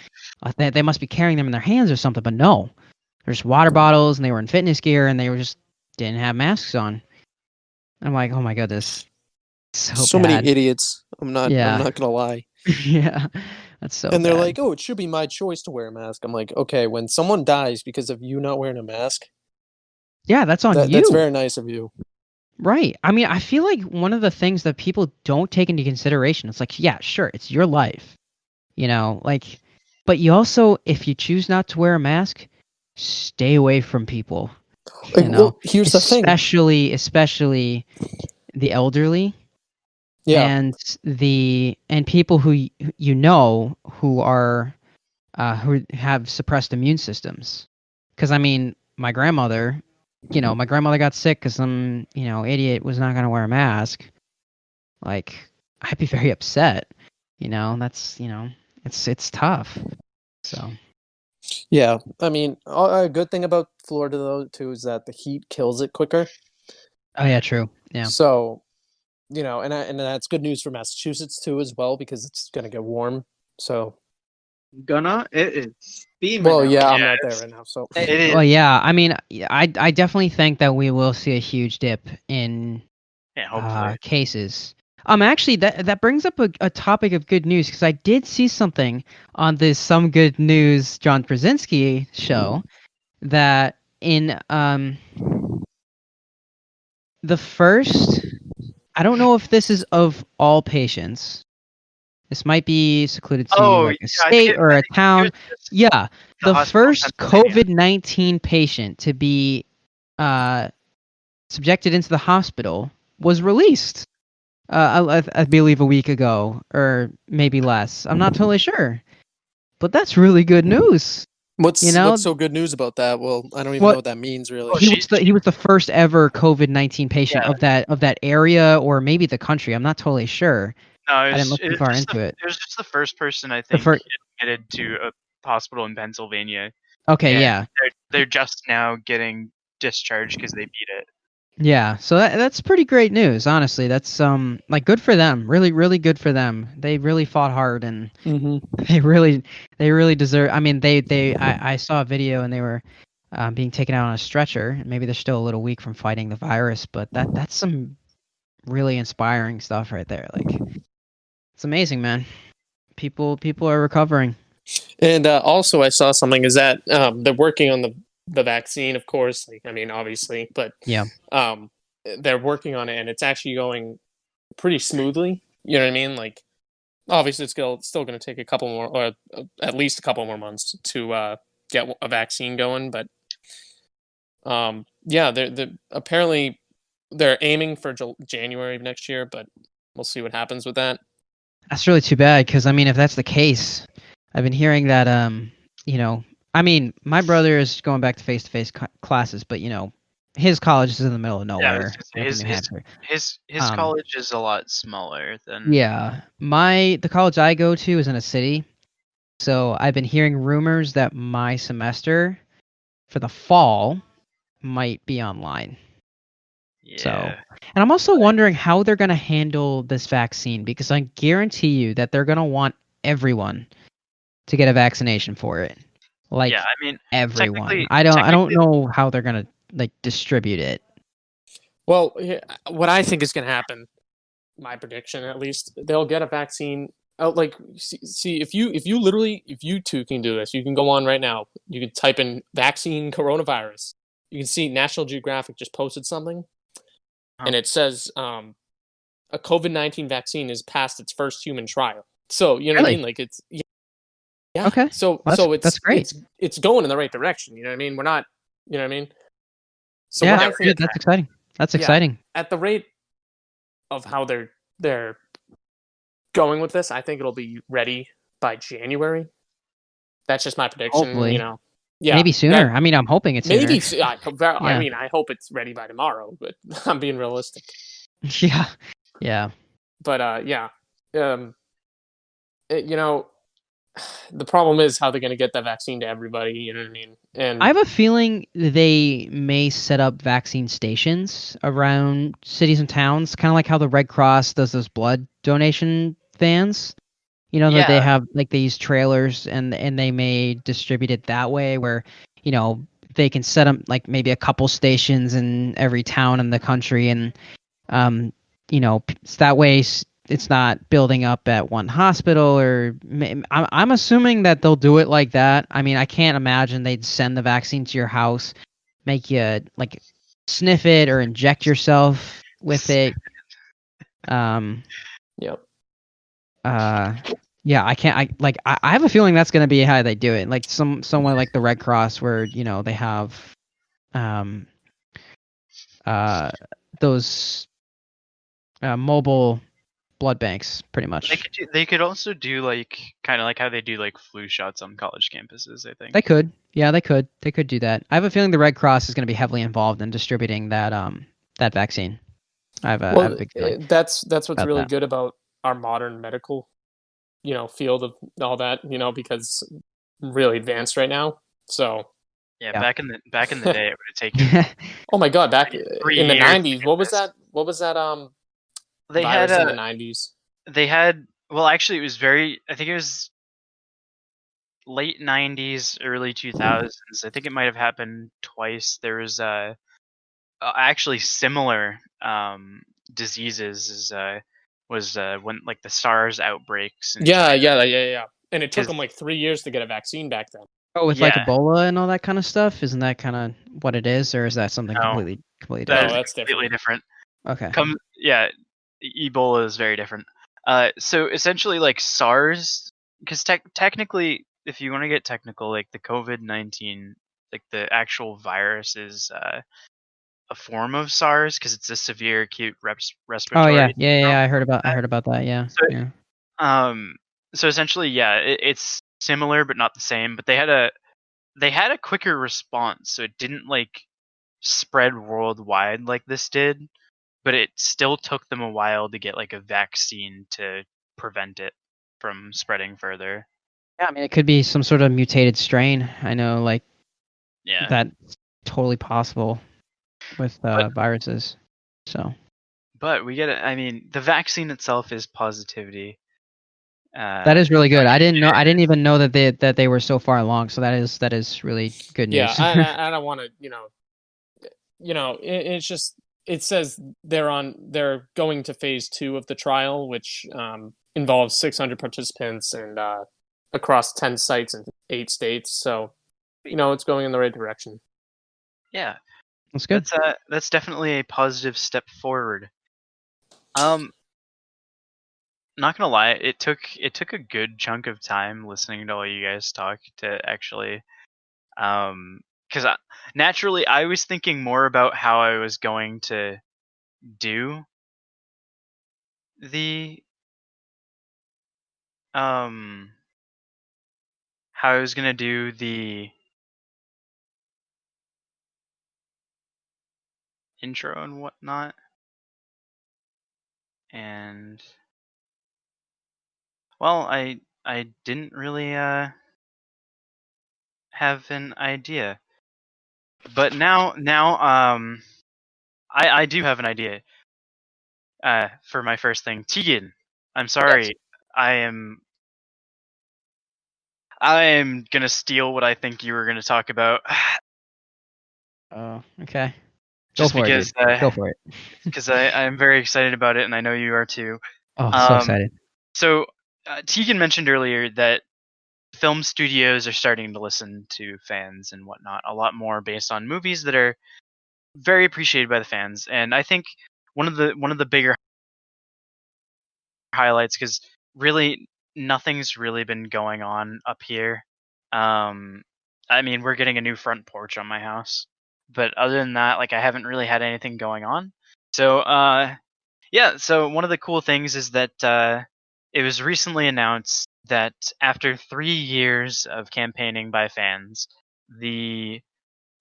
they must be carrying them in their hands or something. But no, they're just water bottles, and they were in fitness gear, and they were just didn't have masks on. I'm like, oh my goodness, so So many bad. idiots. I'm Yeah, not gonna lie. yeah, that's so And they're bad. like, oh, it should be my choice to wear a mask. I'm like, okay, when someone dies because of you not wearing a mask, Yeah, that's on that's you. very nice of you. Right. I mean, I feel like one of the things that people don't take into consideration, it's like, yeah, sure, it's your life, like, but you also, if you choose not to wear a mask, stay away from people, Like, well, here's the thing. especially the elderly Yeah. and people who who are who have suppressed immune systems. Because I mean, my grandmother got sick because some idiot was not going to wear a mask. Like, I'd be very upset. That's it's tough. So Yeah. I mean, a good thing about Florida though too is that the heat kills it quicker. oh yeah, true. Yeah, So, and that's good news for Massachusetts too as well because it's gonna get warm. So, It is steaming well, out. yeah, I'm Yeah, not there right now. So, it is. well, yeah. I mean, I definitely think that we will see a huge dip in Yeah, hopefully. cases. Actually, that brings up a topic of good news because I did see something on this Some Good News John Krasinski show that in the first, I don't know if this is of all patients. This might be secluded to Oh, like a yeah, I think state or a it was town. just Yeah, the the hospital in first Pennsylvania. COVID-19 patient to be uh, subjected into the hospital was released. I believe a week ago, or maybe less. I'm not totally sure, but that's really good news. You what's know, so good news about that? Well, I don't even know what what that means really. Oh, she he was the first ever COVID-19 patient yeah. of that area or maybe the country. I'm not totally sure. No, I didn't look too far into it. it was just the first person I The think first, admitted to a hospital in Pennsylvania, okay, and yeah, they're just now getting discharged because they beat it. yeah. So that's pretty great news, honestly. That's like good for them. Really, really good for them. They really fought hard and Mm-hmm. they really deserve. I mean, I saw a video and they were being taken out on a stretcher. Maybe they're still a little weak from fighting the virus, but that's some really inspiring stuff right there. Like, it's amazing, man. People are recovering. And also, I saw something is that they're working on the vaccine, of course. Like, I mean, obviously, but Yeah, um, they're working on it, and it's actually going pretty smoothly. You know what I mean? Like, obviously, it's still going to take a couple more, or at least a couple more months to get a vaccine going. But yeah, they're apparently they're aiming for January of next year, but we'll see what happens with that. that's really too bad because I mean, if that's the case, I've been hearing that you know, I mean, my brother is going back to face-to-face classes, but his college is in the middle of Yeah, I was nowhere, gonna say, up in New Hampshire. his Um, college is a lot smaller than. yeah, the college I go to is in a city, so I've been hearing rumors that my semester for the fall might be online. So, Yeah. and I'm also wondering how they're going to handle this vaccine because I guarantee you that they're going to want everyone to get a vaccination for it. Yeah, Like I mean, everyone. technically, I don't know how they're going to like distribute it. Well, what I think is going to happen, my prediction at least, they'll get a vaccine. Like, see, if you two can do this, you can go on right now. You can type in vaccine coronavirus. You can see National Geographic just posted something. and it says a COVID-19 vaccine is past its first human trial. So you know what I Really? mean? Like it's yeah. Okay. So Well, so that's great. it's going in the right direction. You know what I mean? We're not. You know what I mean? So Yeah, what Yeah, I we're think good. getting That's exciting. That's yeah, exciting. at the rate of how they're going with this, I think it'll be ready by January. That's just my prediction. You Hopefully, know, yeah, maybe that sooner. I mean, I'm hoping it's sooner. maybe. I Yeah. mean, I hope it's ready by tomorrow, but I'm being realistic. Yeah. Yeah. But yeah, you know, the problem is how they're going to get that vaccine to everybody. You know what I mean? I And have a feeling they may set up vaccine stations around cities and towns, kind of like how the Red Cross does those blood donation vans. You know that they yeah. have like these trailers, and they may distribute it that way, where you know they can set up like maybe a couple stations in every town in the country, and um, so that way it's not building up at one hospital. I'm assuming that they'll do it like that. I mean, I can't imagine they'd send the vaccine to your house, make you like sniff it or inject yourself with it. Um, yep. yeah, I can't. I have a feeling that's gonna be how they do it. Like somewhere like the Red Cross, where they have um uh those mobile blood banks, pretty much. They could also do like kind of like how they do like flu shots on college campuses. I They think. could. Yeah, they could. They could do that. I have a feeling the Red Cross is going to be heavily involved in distributing that vaccine. I have a Well, big feeling that's what's about really that. good about our modern medical, field of all that, because really advanced right now. So, Yeah, Yeah. back in the day, it would have taken oh my God, back three in the years to '90s, get what was this. that? What was that? They had Virus in the a '90s. they had well actually it was very I think it was late 90s early 2000s. I think it might have happened twice. There was actually similar diseases as was when like the SARS outbreaks in Yeah, China yeah. And it took because them like 3 years to get a vaccine back then. Oh, with like yeah Ebola and all that kind of stuff, isn't that kind of what it is, or is that something no completely that No, different? is that's completely different. different. Okay. Yeah, Ebola is very different. So essentially, like SARS, because technically, if you want to get technical, like the COVID-19, like the actual virus is a form of SARS because it's a severe acute Oh yeah, respiratory yeah, syndrome. yeah. I heard about that. Yeah, So, yeah. so essentially, yeah, it's similar but not the same. But they had a quicker response, so it didn't like spread worldwide like this did, but it still took them a while to get like a vaccine to prevent it from spreading further. Yeah, I mean, it could be some sort of mutated strain. I know, like Yeah, that's totally possible with but viruses. So we get it. I mean, the vaccine itself is positivity. that is really good. Like, I didn't even know that they were so far along. So that is really good Yeah, news. I don't want to, it's just it says they're going to phase 2 of the trial, which involves 600 participants and across 10 sites in 8 states. So, it's going in the right direction. yeah, That's good. that's definitely a positive step forward. Um, not gonna lie, it took a good chunk of time listening to all you guys talk to actually, because naturally I was thinking more about how I was going to do the um how I was gonna do the intro and whatnot, and well, I didn't really have an idea, but now I do have an idea for my first thing. Teigan, I'm Yes. sorry, I am I am gonna steal what I think you were gonna talk about, Oh, okay. Go just for it, dude. Go for it. because I'm very excited about it, and I know you are too. Oh, so Um, excited. so Teigan mentioned earlier that film studios are starting to listen to fans and whatnot a lot more based on movies that are very appreciated by the fans, and I think one of the bigger highlights, because really nothing's really been going on up here. I mean, we're getting a new front porch on my house, but other than that, like I haven't really had anything going on. So yeah, so one of the cool things is that it was recently announced that after 3 years of campaigning by fans, the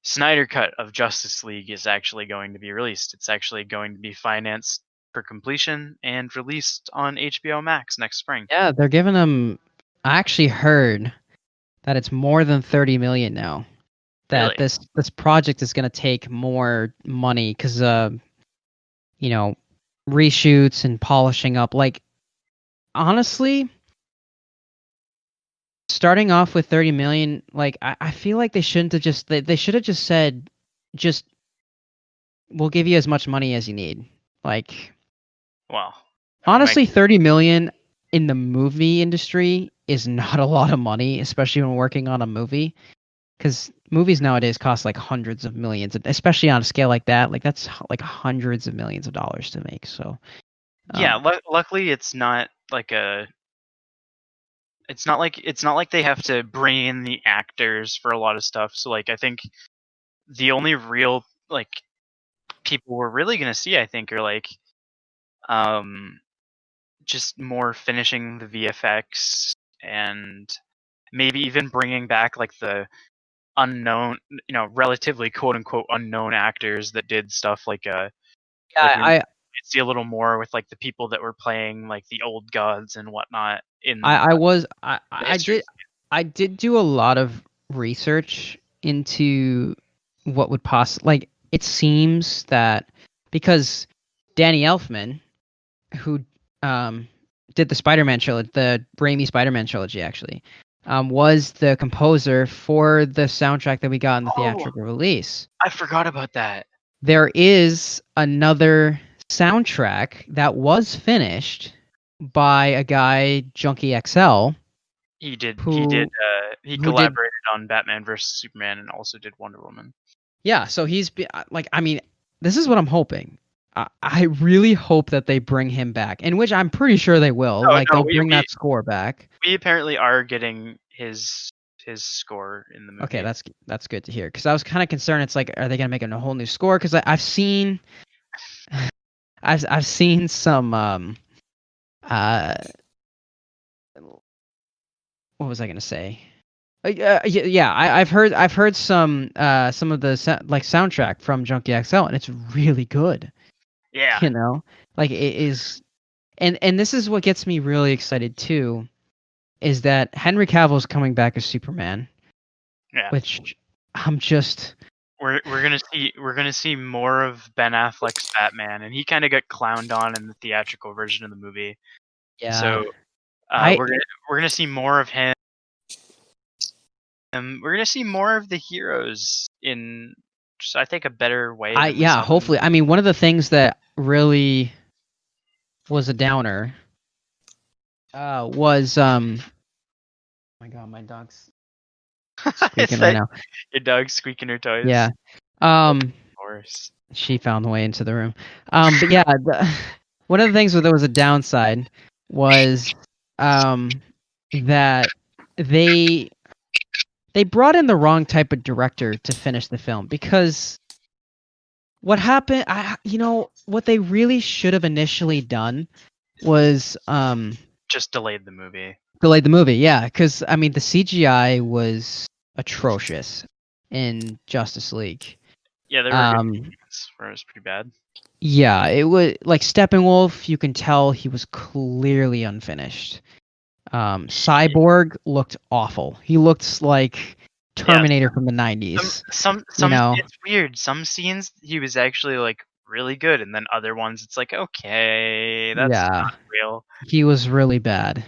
Snyder Cut of Justice League is actually going to be released. It's actually going to be financed for completion and released on HBO Max next spring. Yeah, they're giving them. I actually heard that it's more than 30 million now. That Really? this project is going to take more money because you know, reshoots and polishing up. Like honestly, starting off with 30 million, like I feel like they shouldn't have just they should have just said, just we'll give you as much money as you need. Like Well, honestly, 30 million in the movie industry is not a lot of money, especially when working on a movie. Because movies nowadays cost like hundreds of millions, especially on a scale like that. Like that's like hundreds of millions of dollars to make. So yeah, luckily it's not like a. It's not like they have to bring in the actors for a lot of stuff. So like I think the only real like people we're really gonna see, I think, are like just more finishing the VFX and maybe even bringing back like the unknown, relatively quote unquote unknown actors that did stuff like yeah, like we I see a little more with like the people that were playing like the old gods and whatnot in the history. I did do a lot of research into what would like it seems that because Danny Elfman, who did the Spider-Man trilogy, the Raimi Spider-Man trilogy actually, was the composer for the soundtrack that we got in the theatrical release. I forgot about that. There is another soundtrack that was finished by a guy, Junkie XL. He did. Who He did- collaborated on Batman vs Superman and also did Wonder Woman. Yeah, so like, I mean, this is what I'm hoping. I really hope that they bring him back, in which I'm pretty sure they will. They'll bring that score back. We apparently are getting his score in the movie. Okay, that's good to hear. Because I was kind of concerned. It's like, are they gonna make a whole new score? Because I've seen, I've seen some what was I gonna say? Yeah, I've heard some of the soundtrack from Junkie XL, and it's really good. Yeah. You know, like it is, and this is what gets me really excited too, is that Henry Cavill's coming back as Superman. Yeah. Which I'm just. We're gonna see more of Ben Affleck's Batman, and he kind of got clowned on in the theatrical version of the movie. Yeah. So we're gonna see more of him. We're gonna see more of the heroes in, just, I think, a better way. Yeah, hopefully. I mean, one of the things that really was a downer was oh my god, my dog's squeaking right now. Your dog's squeaking her toys. Yeah. Of course. She found the way into the room. But yeah, one of the things that was a downside was that they brought in the wrong type of director to finish the film, because what happened, what they really should have initially done was just delayed the movie. Yeah, because I mean the CGI was atrocious in Justice League. Yeah, there were moments where it was pretty bad. Yeah, it was like Steppenwolf. You can tell he was clearly unfinished. Cyborg looked awful. He looked like Terminator from the 90s. It's weird. Some scenes he was actually like really good, and then other ones it's like, okay, that's not real. He was really bad.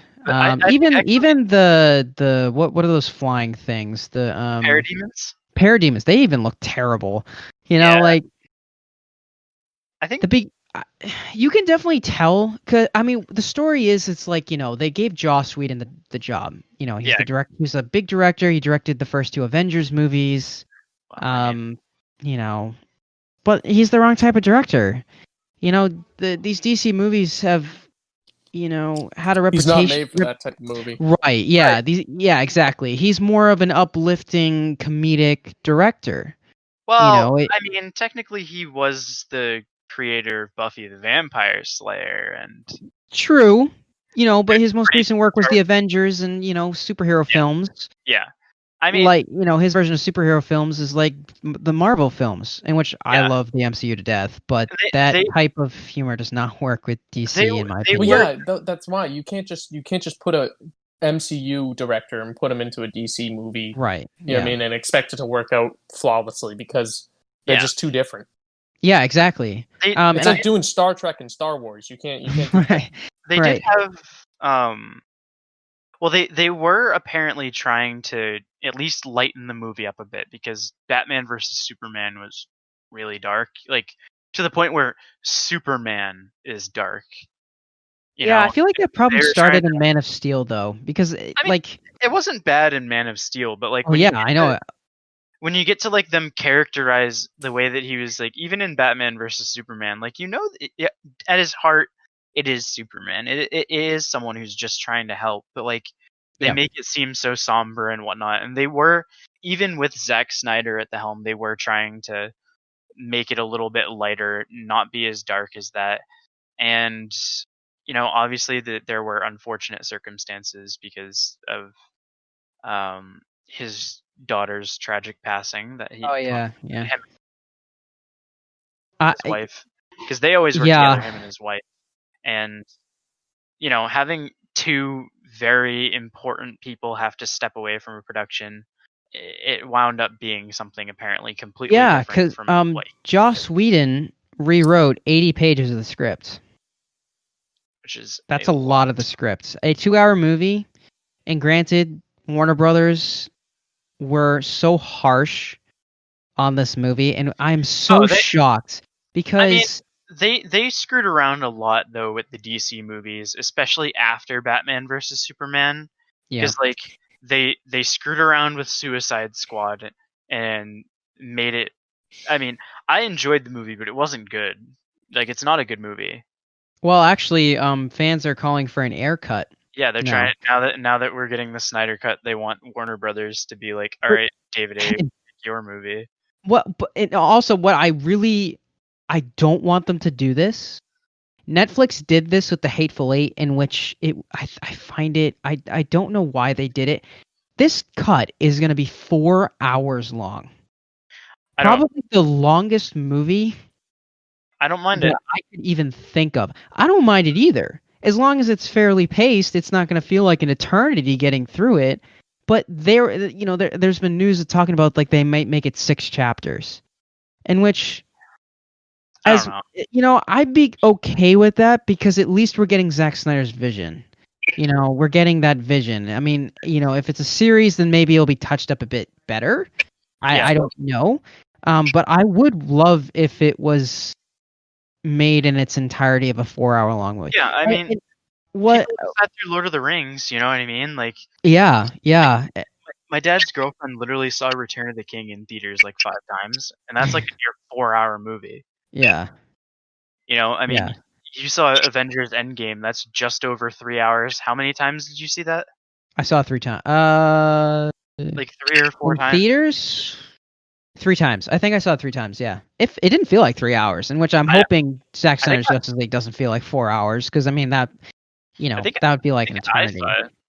Even the what are those flying things? The parademons. Parademons. They even look terrible. Like I think you can definitely tell, cause I mean the story is, it's like, they gave Joss Whedon the job. He's a big director. He directed the first 2 Avengers movies. But he's the wrong type of director. these DC movies have, had a He's not reputation. made for that type of movie. Right? Yeah. Exactly. He's more of an uplifting comedic director. Well, It, I mean, technically he was the creator of Buffy the Vampire Slayer, and true. But his most pretty recent work was dark. the Avengers and superhero films. Yeah. I mean, Like his version of superhero films is like the Marvel films, in which I Yeah. love the MCU to death, but They- that they- type of humor does not work with DC, in my they opinion. Well, yeah, that's why you can't just put a MCU director and put him into a DC movie. Right. You know what I mean, and expect it to work out flawlessly because they're Yeah. just too different. Yeah, exactly. They- It's like doing Star Trek and Star Wars. You can't. Do that. Right. They Right. did have well, they were apparently trying to at least lighten the movie up a bit, because Batman versus Superman was really dark, like to the point where Superman is dark. I feel like that problem they're started trying in Man of Steel, though, because mean, like, it wasn't bad in Man of Steel, but like oh yeah, I know. when you get to like them characterize the way that he was, like even in Batman versus Superman, like at his heart it is Superman. It is someone who's just trying to help, but like they Yeah. make it seem so somber and whatnot. And they were, even with Zack Snyder at the helm, they were trying to make it a little bit lighter, not be as dark as that. And obviously there were unfortunate circumstances because of his daughter's tragic passing, that he Oh yeah. him and his wife, because they always were Yeah. together, him and his wife. And having two very important people have to step away from a production, it wound up being something apparently completely Yeah, different because from what Joss Whedon rewrote 80 pages of the script. which is That's a lot of the script. A 2-hour movie, and granted, Warner Brothers were so harsh on this movie, and I'm so shocked because they screwed around a lot though with the DC movies, especially after Batman versus Superman, because like they screwed around with Suicide Squad and made it. I mean, I enjoyed the movie, but it wasn't good. Like, it's not a good movie. Well, actually, fans are calling for an air cut. Yeah, they're trying now that we're getting the Snyder cut. They want Warner Brothers to be like, all right, David A., your movie. But also, what I don't want them to do this. Netflix did this with The Hateful Eight, in which I find it. I don't know why they did it. This cut is going to be 4 hours long. Probably the longest movie. I don't mind it. I could even think of. I don't mind it either. As long as it's fairly paced, it's not going to feel like an eternity getting through it. But there's been news talking about like they might make it 6 chapters, in which, as I'd be okay with that, because at least we're getting Zack Snyder's vision. We're getting that vision. I mean, if it's a series, then maybe it'll be touched up a bit better. I don't know. But I would love if it was made in its entirety of a 4-hour long movie. Yeah, I mean, what sat through Lord of the Rings, you know what I mean? Like, yeah. My dad's girlfriend literally saw Return of the King in theaters like 5 times, and that's like a near 4-hour movie. Yeah. I mean, you saw Avengers Endgame. That's just over 3 hours. How many times did you see that? I saw it 3 times. Like 3 or 4 times. Theaters. 3 times. I think I saw it 3 times. Yeah. If it didn't feel like 3 hours, in which I'm hoping Zack Snyder's Justice League doesn't feel like 4 hours, because I mean that, that would be like an eternity.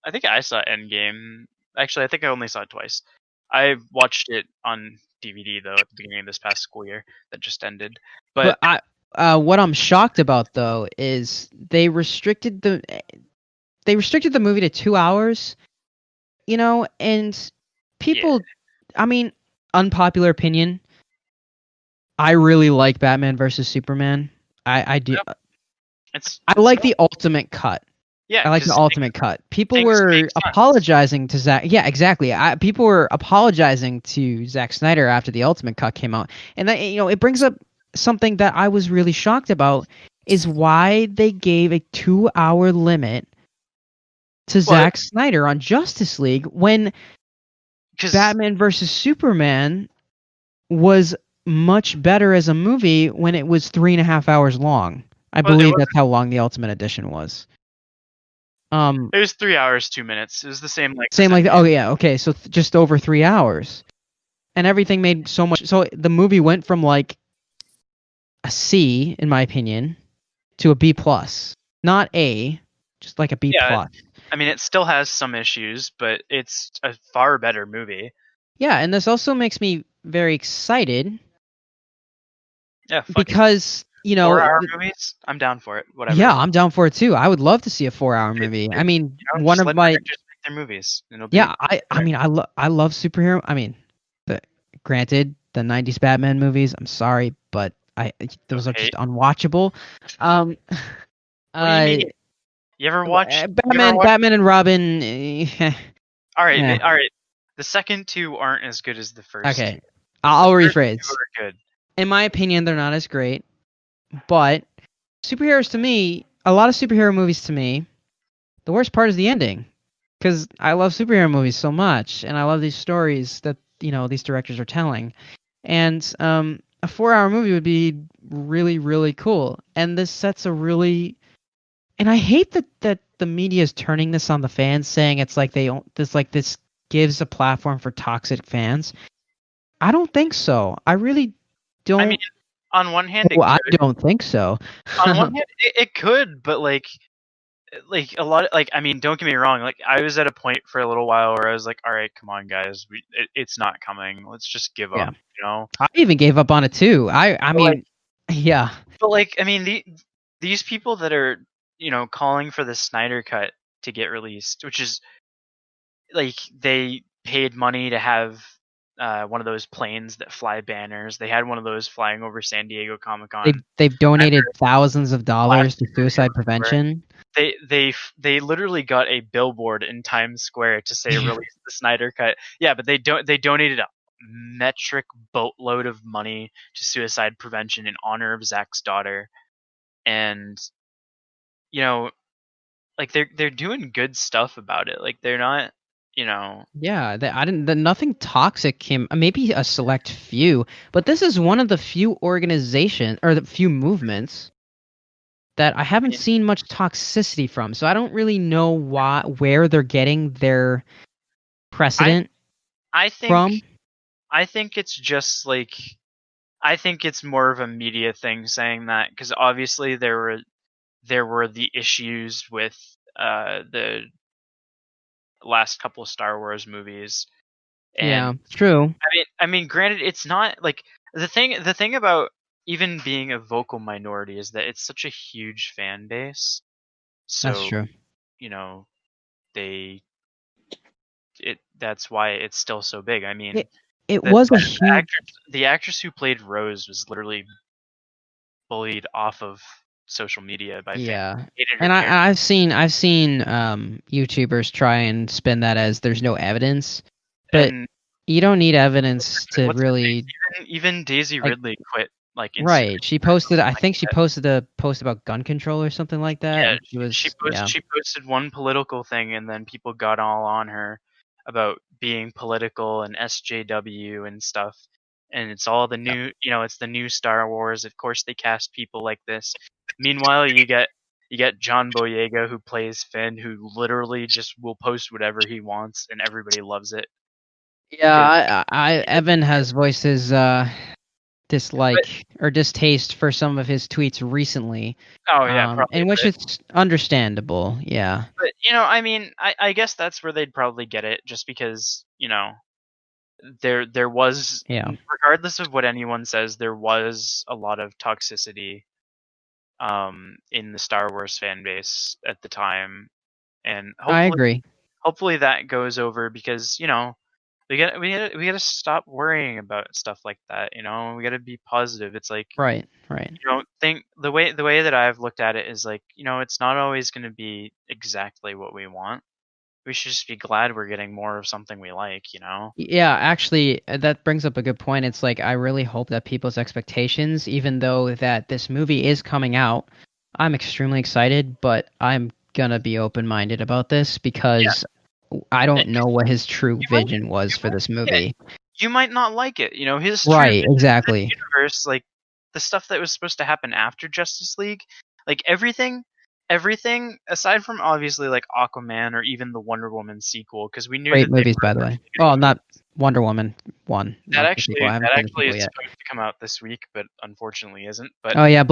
I think I saw Endgame. Actually, I think I only saw it twice. I watched it on DVD though at the beginning of this past school year that just ended. But what I'm shocked about though is they restricted the movie to 2 hours. And people, I mean, unpopular opinion, I really like Batman versus Superman. I do. I like the ultimate cut. Yeah, I like the ultimate cut. People were apologizing to Zack. Yeah, exactly. People were apologizing to Zack Snyder after the ultimate cut came out, and that, it brings up something that I was really shocked about, is why they gave a 2-hour limit to Zack Snyder on Justice League when Batman versus Superman was much better as a movie when it was 3.5 hours long. I Well, it believe was that's how long the Ultimate Edition was. it was 3 hours 2 minutes. It was the same like Same like oh yeah, okay, so just over 3 hours. And everything made so much so the movie went from like a C in my opinion to a B plus. Not A, just like a B Yeah. plus. I mean, it still has some issues, but it's a far better movie. Yeah, and this also makes me very excited Yeah, fuck it. because, you know, 4-hour movies, I'm down for it. Whatever. yeah, I'm down for it too. I would love to see a 4-hour movie. I mean, You know, one just of let my directors make their movies. And it'll be yeah, I mean, I love superhero. I mean, granted, the '90s Batman movies. I'm sorry, but those are okay. just unwatchable. What do you mean? You ever watch Batman and Robin? All right, Yeah. all right. The second two aren't as good as the first. Okay, two. I'll The first rephrase. two are good. In my opinion, they're not as great, but superheroes to me, a lot of superhero movies to me, the worst part is the ending. Because I love superhero movies so much, and I love these stories that these directors are telling, and a 4-hour movie would be really, really cool. And this sets a really, and I hate that the media is turning this on the fans, saying it's like this gives a platform for toxic fans. I don't think so. I really don't. I mean, on one hand, it Well, I could. don't think so. On one hand, it could, but like a lot of, like, I mean, don't get me wrong, like I was at a point for a little while where I was like, all right, come on guys, it's not coming, let's just give Yeah. up, you know. I even gave up on it too. I mean, like- yeah, But like, I mean, these people that are calling for the Snyder cut to get released, which is like they paid money to have one of those planes that fly banners. They had one of those flying over San Diego Comic-Con. they've donated thousands of dollars to Last suicide year, prevention. They literally got a billboard in Times Square to say release the Snyder cut. Yeah, but they donated a metric boatload of money to suicide prevention in honor of Zach's daughter, and like they're doing good stuff about it. Like they're not, Yeah, nothing toxic came. Maybe a select few, but this is one of the few organizations or the few movements that I haven't Yeah. seen much toxicity from. So I don't really know where they're getting their precedent I think from. I think it's just like I think it's more of a media thing saying that, because obviously there were the issues with the last couple of Star Wars movies. And Yeah, true. I mean, granted, it's not like the thing about even being a vocal minority is that it's such a huge fan base. So, That's true. that's why it's still so big. I mean, It was a huge. the actress who played Rose was literally bullied off of social media by fans. And I've seen YouTubers try and spin that as there's no evidence, but and you don't need evidence to what's her really. name? Even Daisy like- Ridley quit like Instagram. Right, she posted. I think she posted a post about gun control or something like that. Yeah, and she posted one political thing, and then people got all on her about being political and SJW and stuff. And it's all the new, it's the new Star Wars. Of course, they cast people like this. Meanwhile, you get John Boyega, who plays Finn, who literally just will post whatever he wants, and everybody loves it. Yeah, Evan has voiced his dislike or distaste for some of his tweets recently. Oh yeah, probably. In which it's understandable. Yeah. But I mean, I guess that's where they'd probably get it, just because there was, regardless of what anyone says, there was a lot of toxicity in the Star Wars fan base at the time, and I agree. Hopefully that goes over, because we gotta stop worrying about stuff like that. We gotta be positive. It's like right. Think the way that I've looked at it is like, it's not always going to be exactly what we want. We should just be glad we're getting more of something we like. Yeah, actually, that brings up a good point. It's like I really hope that people's expectations, even though that this movie is coming out, I'm extremely excited, but I'm gonna be open-minded about this because I don't know what his true vision was for this movie. you might not like it. You know, his Right, exactly. universe, like the stuff that was supposed to happen after Justice League, like everything aside from obviously like Aquaman or even the Wonder Woman sequel, because we knew Great that they movies, were by the way. eventually gonna Oh, come not Wonder Woman 1, that not the sequel. I haven't seen the sequel is yet. supposed to come out this week, but unfortunately isn't. But Oh yeah,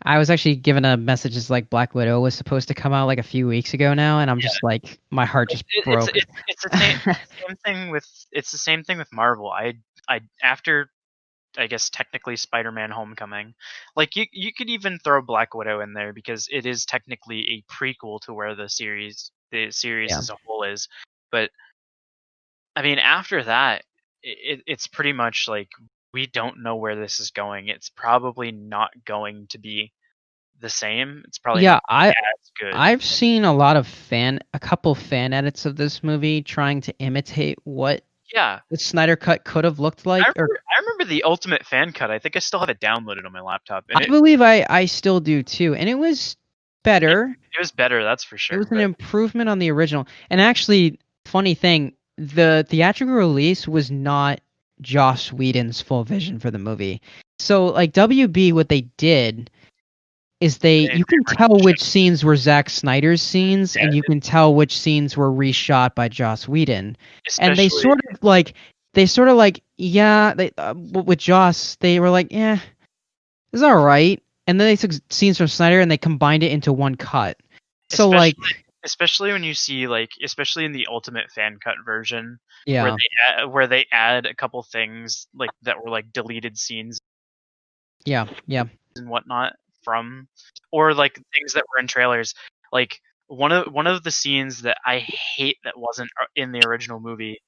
I was actually given a message as like Black Widow was supposed to come out like a few weeks ago now, and I'm just like my heart just broke. it's the same thing with Marvel. I after I guess technically Spider-Man: Homecoming, like you could even throw Black Widow in there because it is technically a prequel to where the series Yeah. as a whole is. But I mean, after that, it's pretty much like we don't know where this is going. It's probably not going to be the same. It's probably Yeah, not as good. I've seen a couple fan edits of this movie trying to imitate what Yeah, the Snyder Cut could have looked like. I remember the Ultimate Fan Cut. I think I still have it downloaded on my laptop, and I believe I still do too, and it was better. it was better, that's for It sure. was an improvement on the original. And actually, funny thing, the theatrical release was not Joss Whedon's full vision for the movie. So, like WB, what they did is you can tell which scenes were Zack Snyder's scenes, and you can tell which scenes were reshot by Joss Whedon. And they sort of like, yeah, with Joss, they were like, yeah, it's all right. And then they took scenes from Snyder and they combined it into one cut. So especially when you see especially in the Ultimate Fan Cut version, yeah, where they add a couple things like that were like deleted scenes, yeah, and whatnot from, or like things that were in trailers. Like one of the scenes that I hate that wasn't in the original movie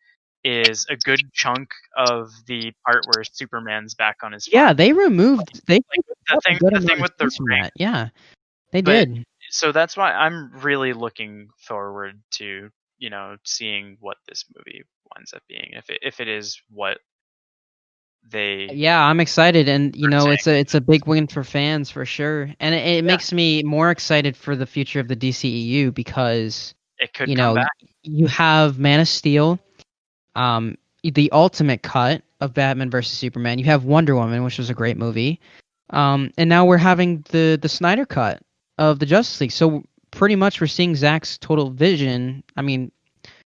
is a good chunk of the part where Superman's back on his farm. Yeah, they removed the thing with the ring. Yeah, they did. So that's why I'm really looking forward to seeing what this movie winds up being, if it is what they. Yeah, I'm excited, and it's a big win for fans for sure, and it makes me more excited for the future of the DCEU because it could come back. You have Man of Steel, the Ultimate Cut of Batman vs Superman. You have Wonder Woman, which was a great movie, and now we're having the Snyder Cut of the Justice League. So pretty much we're seeing Zack's total vision. I mean,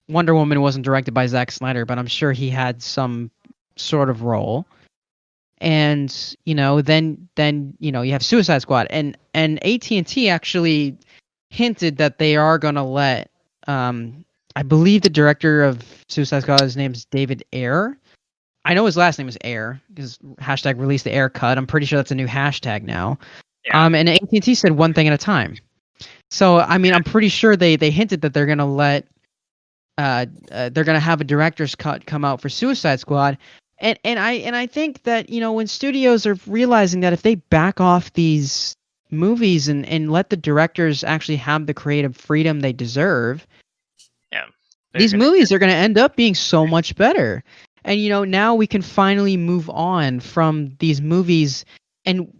Wonder Woman wasn't directed by Zack Snyder, but I'm sure he had some sort of role. And then you have Suicide Squad, and AT&T actually hinted that they are going to let I believe the director of Suicide Squad, his name is David Ayer. I know his last name is Ayer because hashtag release the Ayer cut. I'm pretty sure that's a new hashtag now. Yeah. And AT&T said one thing at a time. So I mean, I'm pretty sure they hinted that they're gonna let they're gonna have a director's cut come out for Suicide Squad. And I think that when studios are realizing that if they back off these movies and let the directors actually have the creative freedom they deserve, these movies are going to end up being so much better. And now we can finally move on from these movies, and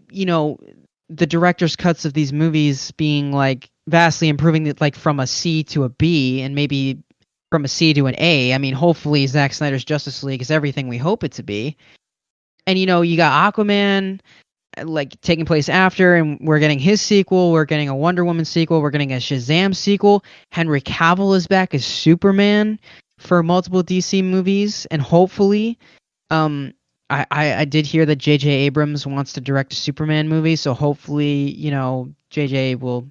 the director's cuts of these movies being like vastly improving it, like from a C to a B, and maybe from a C to an A. I mean, hopefully Zack Snyder's Justice League is everything we hope it to be. And you got Aquaman like taking place after, and we're getting his sequel, we're getting a Wonder Woman sequel, we're getting a Shazam sequel. Henry Cavill is back as Superman for multiple DC movies, and hopefully I did hear that J.J. Abrams wants to direct a Superman movie, so hopefully J.J. will.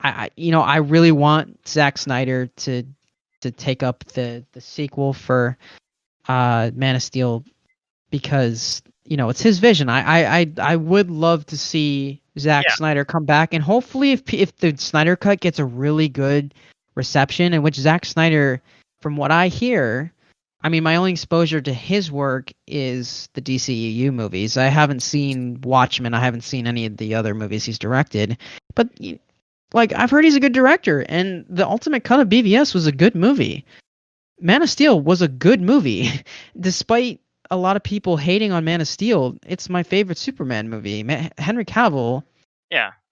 I really want Zack Snyder to take up the sequel for Man of Steel, because it's his vision. I would love to see Zack Snyder come back, and hopefully if the Snyder Cut gets a really good reception, in which Zack Snyder, from what I hear, I mean, my only exposure to his work is the DCEU movies. I haven't seen Watchmen. I haven't seen any of the other movies he's directed, but like I've heard he's a good director, and the Ultimate Cut of BVS was a good movie. Man of Steel was a good movie, despite a lot of people hating on Man of Steel. It's my favorite Superman movie. Henry Cavill,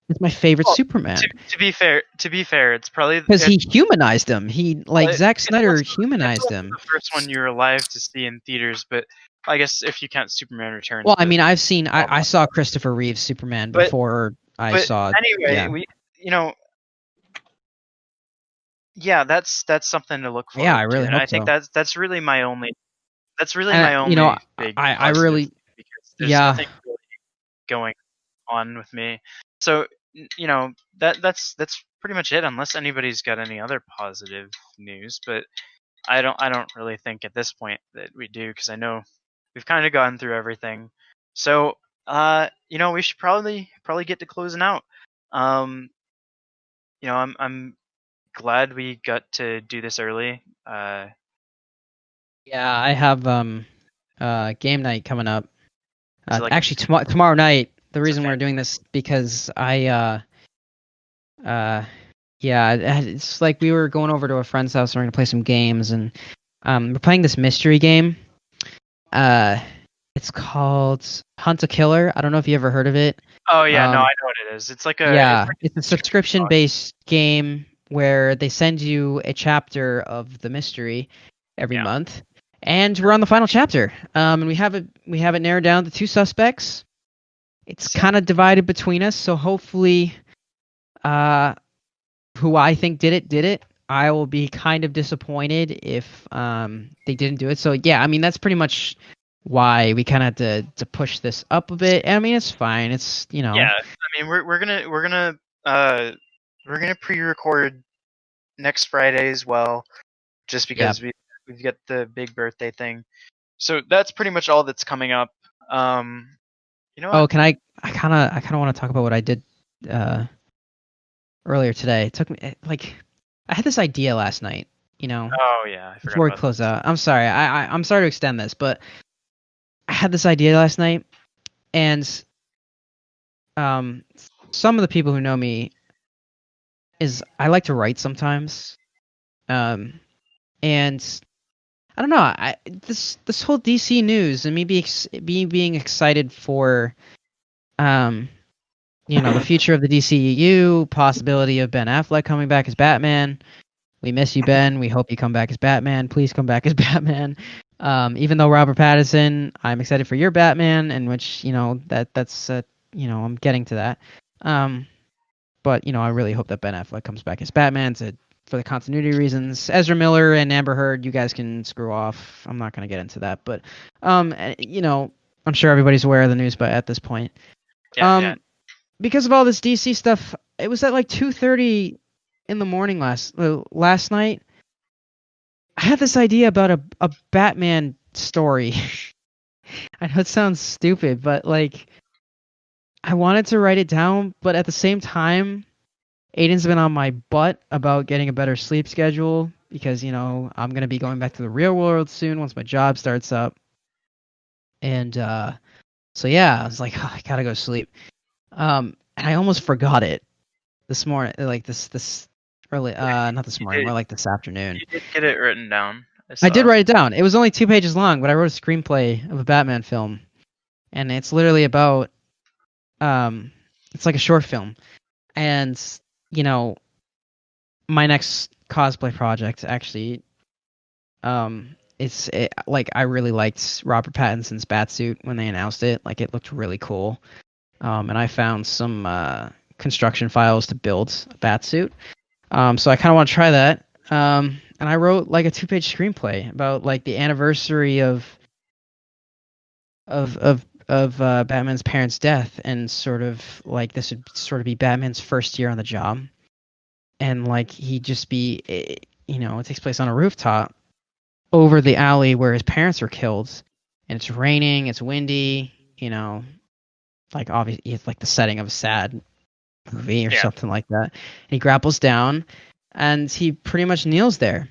It's my favorite Well, Superman to be fair, it's probably because he humanized him. He Zack Snyder it's humanized also him. the first one you were alive to see in theaters, but I guess if you count Superman Returns. Well, I mean, I saw Christopher Reeve's Superman But- before I but saw. anyway, Yeah. yeah, that's something to look forward Yeah, I really to, and hope I think so. that's really my only And, big I positive, really, because there's yeah. nothing really going on with me. So that's pretty much it, unless anybody's got any other positive news. But I don't really think at this point that we do, because I know we've kind of gone through everything. So we should probably get to closing out. I'm glad we got to do this early. Yeah, I have game night coming up. Is it like Actually, tomorrow night. The It's a reason we're fan- doing this because yeah, it's like we were going over to a friend's house and we're gonna play some games, and we're playing this mystery game. It's called Hunt a Killer. I don't know if you ever heard of it. Oh yeah, no, Um, I know what it is. It's like a Yeah, it's a subscription-based game where they send you a chapter of the mystery every Yeah. month, and we're on the final chapter. And we have it narrowed down to 2 suspects. It's Sick. kind of divided between us, so hopefully, who I think did it. I will be kind of disappointed if they didn't do it. So yeah, I mean that's pretty much why we kind of had to push this up a bit. I mean it's fine. It's Yeah, I mean we're gonna pre-record next Friday as well, just because we've got the big birthday thing. So that's pretty much all that's coming up. You know what? Oh, can I kind of want to talk about what I did earlier today. It took me I had this idea last night, Oh yeah, I forgot before we about close this. out. I'm sorry. I'm sorry to extend this, but I had this idea last night, and some of the people who know me is I like to write sometimes. And I don't know. This whole DC news and me being excited for the future of the DCEU, possibility of Ben Affleck coming back as Batman. We miss you, Ben. We hope you come back as Batman. Please come back as Batman. Even though Robert Pattinson, I'm excited for your Batman, in which that's I'm getting to that. But I really hope that Ben Affleck comes back as Batman for the continuity reasons. Ezra Miller and Amber Heard, you guys can screw off. I'm not gonna get into that, but I'm sure everybody's aware of the news, but at this point, Yeah. because of all this DC stuff, it was at like 2:30 in the morning last night. I had this idea about a Batman story. I know it sounds stupid, but I wanted to write it down, but at the same time, Aidan's been on my butt about getting a better sleep schedule because I'm gonna be going back to the real world soon once my job starts up. And so yeah, I was like, I gotta go sleep. And I almost forgot it this morning, like this early, not this morning, more like this afternoon. You did get it written down. I did write it down. It was only 2 pages long, but I wrote a screenplay of a Batman film, and it's literally about, it's like a short film, and my next cosplay project actually, I really liked Robert Pattinson's Batsuit when they announced it. Like it looked really cool, and I found some construction files to build a Batsuit. So I kind of want to try that. And I wrote like a 2-page screenplay about like the anniversary of Batman's parents' death, and sort of like this would sort of be Batman's first year on the job, and like he'd just be, it takes place on a rooftop over the alley where his parents were killed, and it's raining, it's windy, like obviously it's like the setting of a sad movie or something like that. And he grapples down, and he pretty much kneels there.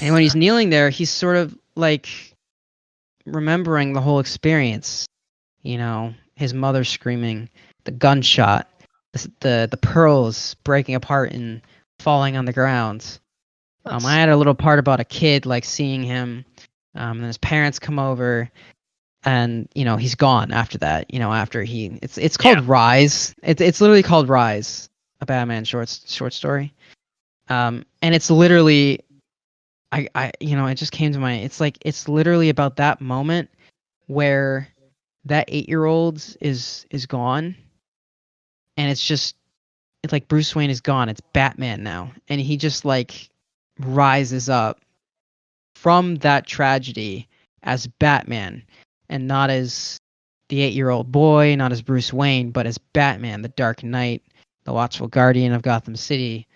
And when he's kneeling there, he's sort of like remembering the whole experience. His mother screaming, the gunshot, the pearls breaking apart and falling on the ground. I had a little part about a kid like seeing him, and his parents come over, and he's gone after that. After it's called Rise. It's literally called Rise, a Batman short story. And it's literally, it just came to mind. It's literally about that moment where that 8-year-old is gone, and it's like Bruce Wayne is gone. It's Batman now, and he just like rises up from that tragedy as Batman, and not as the 8-year-old boy, not as Bruce Wayne, but as Batman, the Dark Knight, the watchful guardian of Gotham City.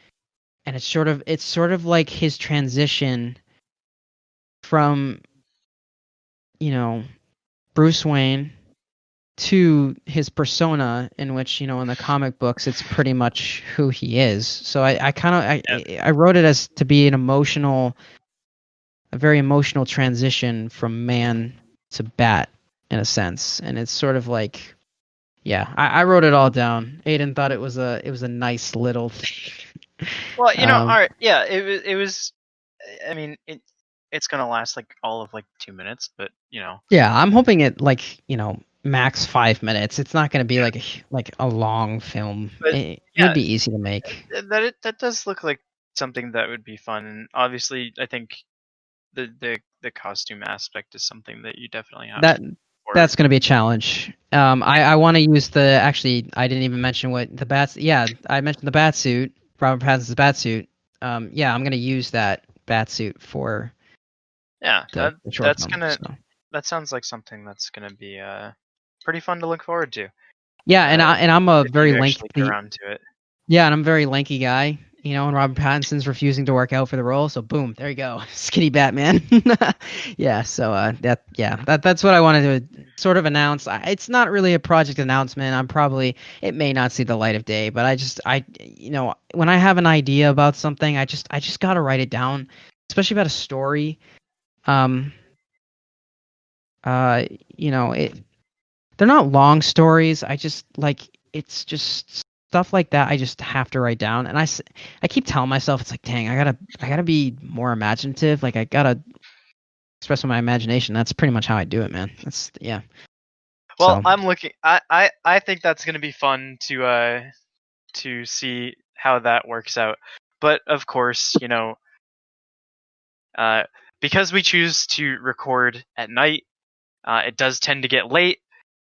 And it's sort of like his transition from Bruce Wayne to his persona, in which in the comic books it's pretty much who he is. So I wrote it as to be a very emotional transition from man to bat, in a sense. And it's sort of like, yeah, I wrote it all down. Aidan thought it was a nice little thing. Well, all right, yeah, it was. I mean, it's gonna last like all of like 2 minutes, but Yeah, I'm hoping it like max 5 minutes. It's not going to be like a long film. But, It yeah, would be easy to make. that does look like something that would be fun, and obviously, I think the costume aspect is something that you definitely have. That's going to be a challenge. I want to use actually, I didn't even mention what the bats. Yeah, I mentioned the bat suit, Robert Pattinson's bat suit. Yeah, I'm going to use that bat suit for. Yeah, the short that's film, gonna. so. That sounds like something that's gonna be pretty fun to look forward to. Yeah, and I'm a very if you actually get lengthy. around to it. Yeah, and I'm a very lanky guy, and Robert Pattinson's refusing to work out for the role, so boom, there you go, skinny Batman. Yeah, so that's what I wanted to sort of announce. It's not really a project announcement. It may not see the light of day, but when I have an idea about something, I just gotta write it down, especially about a story. They're not long stories. It's just stuff like that. I just have to write down, and I keep telling myself, it's like, dang, I gotta be more imaginative. Like, I gotta express my imagination. That's pretty much how I do it, man. Yeah. Well, So. I'm looking. I think that's gonna be fun to see how that works out. But of course, because we choose to record at night, it does tend to get late.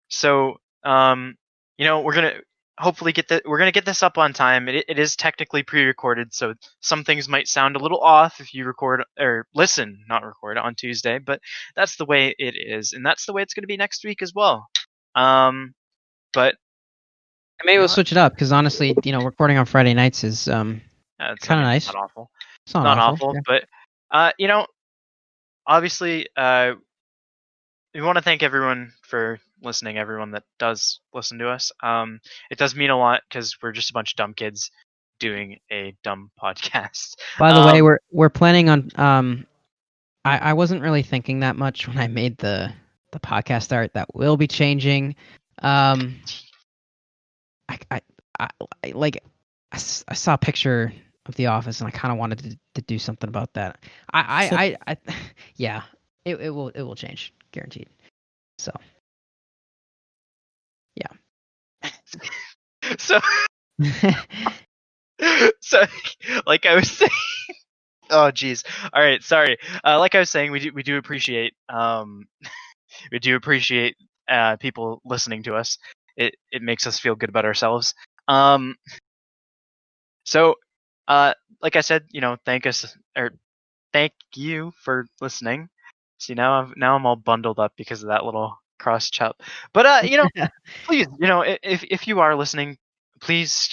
So, we're gonna hopefully we're gonna get this up on time. It is technically pre-recorded, so some things might sound a little off if you record or listen, not record on Tuesday. But that's the way it is, and that's the way it's gonna be next week as well. But Maybe we'll switch it up, because honestly, recording on Friday nights is kind of nice. Not awful. It's not awful. Yeah. But obviously, we want to thank everyone for listening. Everyone that does listen to us. It does mean a lot, because we're just a bunch of dumb kids doing a dumb podcast. By the way, we're planning on. I wasn't really thinking that much when I made the podcast art. That will be changing. I saw a picture of The Office, and I kind of wanted to do something about that. Yeah, it will change, guaranteed. So, yeah. so like I was saying. Oh geez. All right, sorry. Like I was saying, we do appreciate people listening to us. It makes us feel good about ourselves. So, like I said, thank you for listening. See, now I'm all bundled up because of that little cross chop. But please, if you are listening, please,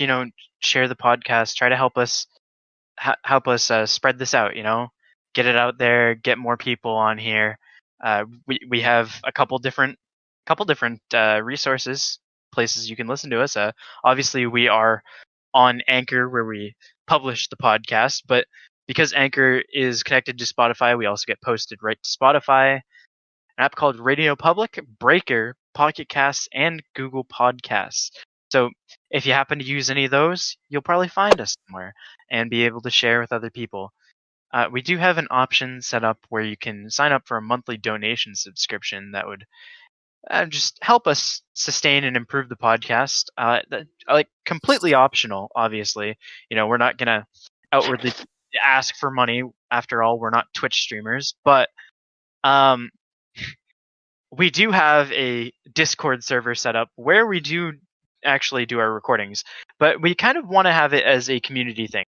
share the podcast. Try to help us spread this out. Get it out there. Get more people on here. We have a couple different resources, places you can listen to us. Obviously, we are on Anchor, where we publish the podcast, but because Anchor is connected to Spotify, we also get posted right to Spotify. An app called Radio Public, Breaker, Pocket Casts, and Google Podcasts. So if you happen to use any of those, you'll probably find us somewhere and be able to share with other people. We do have an option set up where you can sign up for a monthly donation subscription that would just help us sustain and improve the podcast. Like completely optional, obviously. We're not gonna outwardly ask for money. After all, we're not Twitch streamers, but um, we do have a Discord server set up where we do actually do our recordings, but we kind of want to have it as a community thing.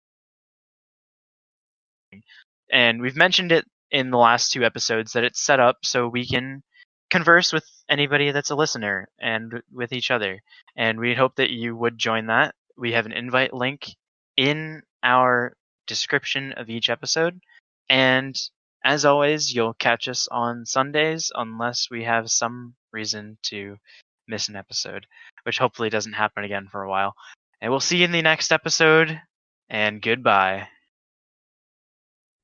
And we've mentioned it in the last 2 episodes that it's set up so we can converse with anybody that's a listener and with each other. And we hope that you would join that. We have an invite link in our description of each episode. And as always, you'll catch us on Sundays unless we have some reason to miss an episode, which hopefully doesn't happen again for a while. And we'll see you in the next episode, and goodbye.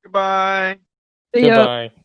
Goodbye. See ya. Goodbye.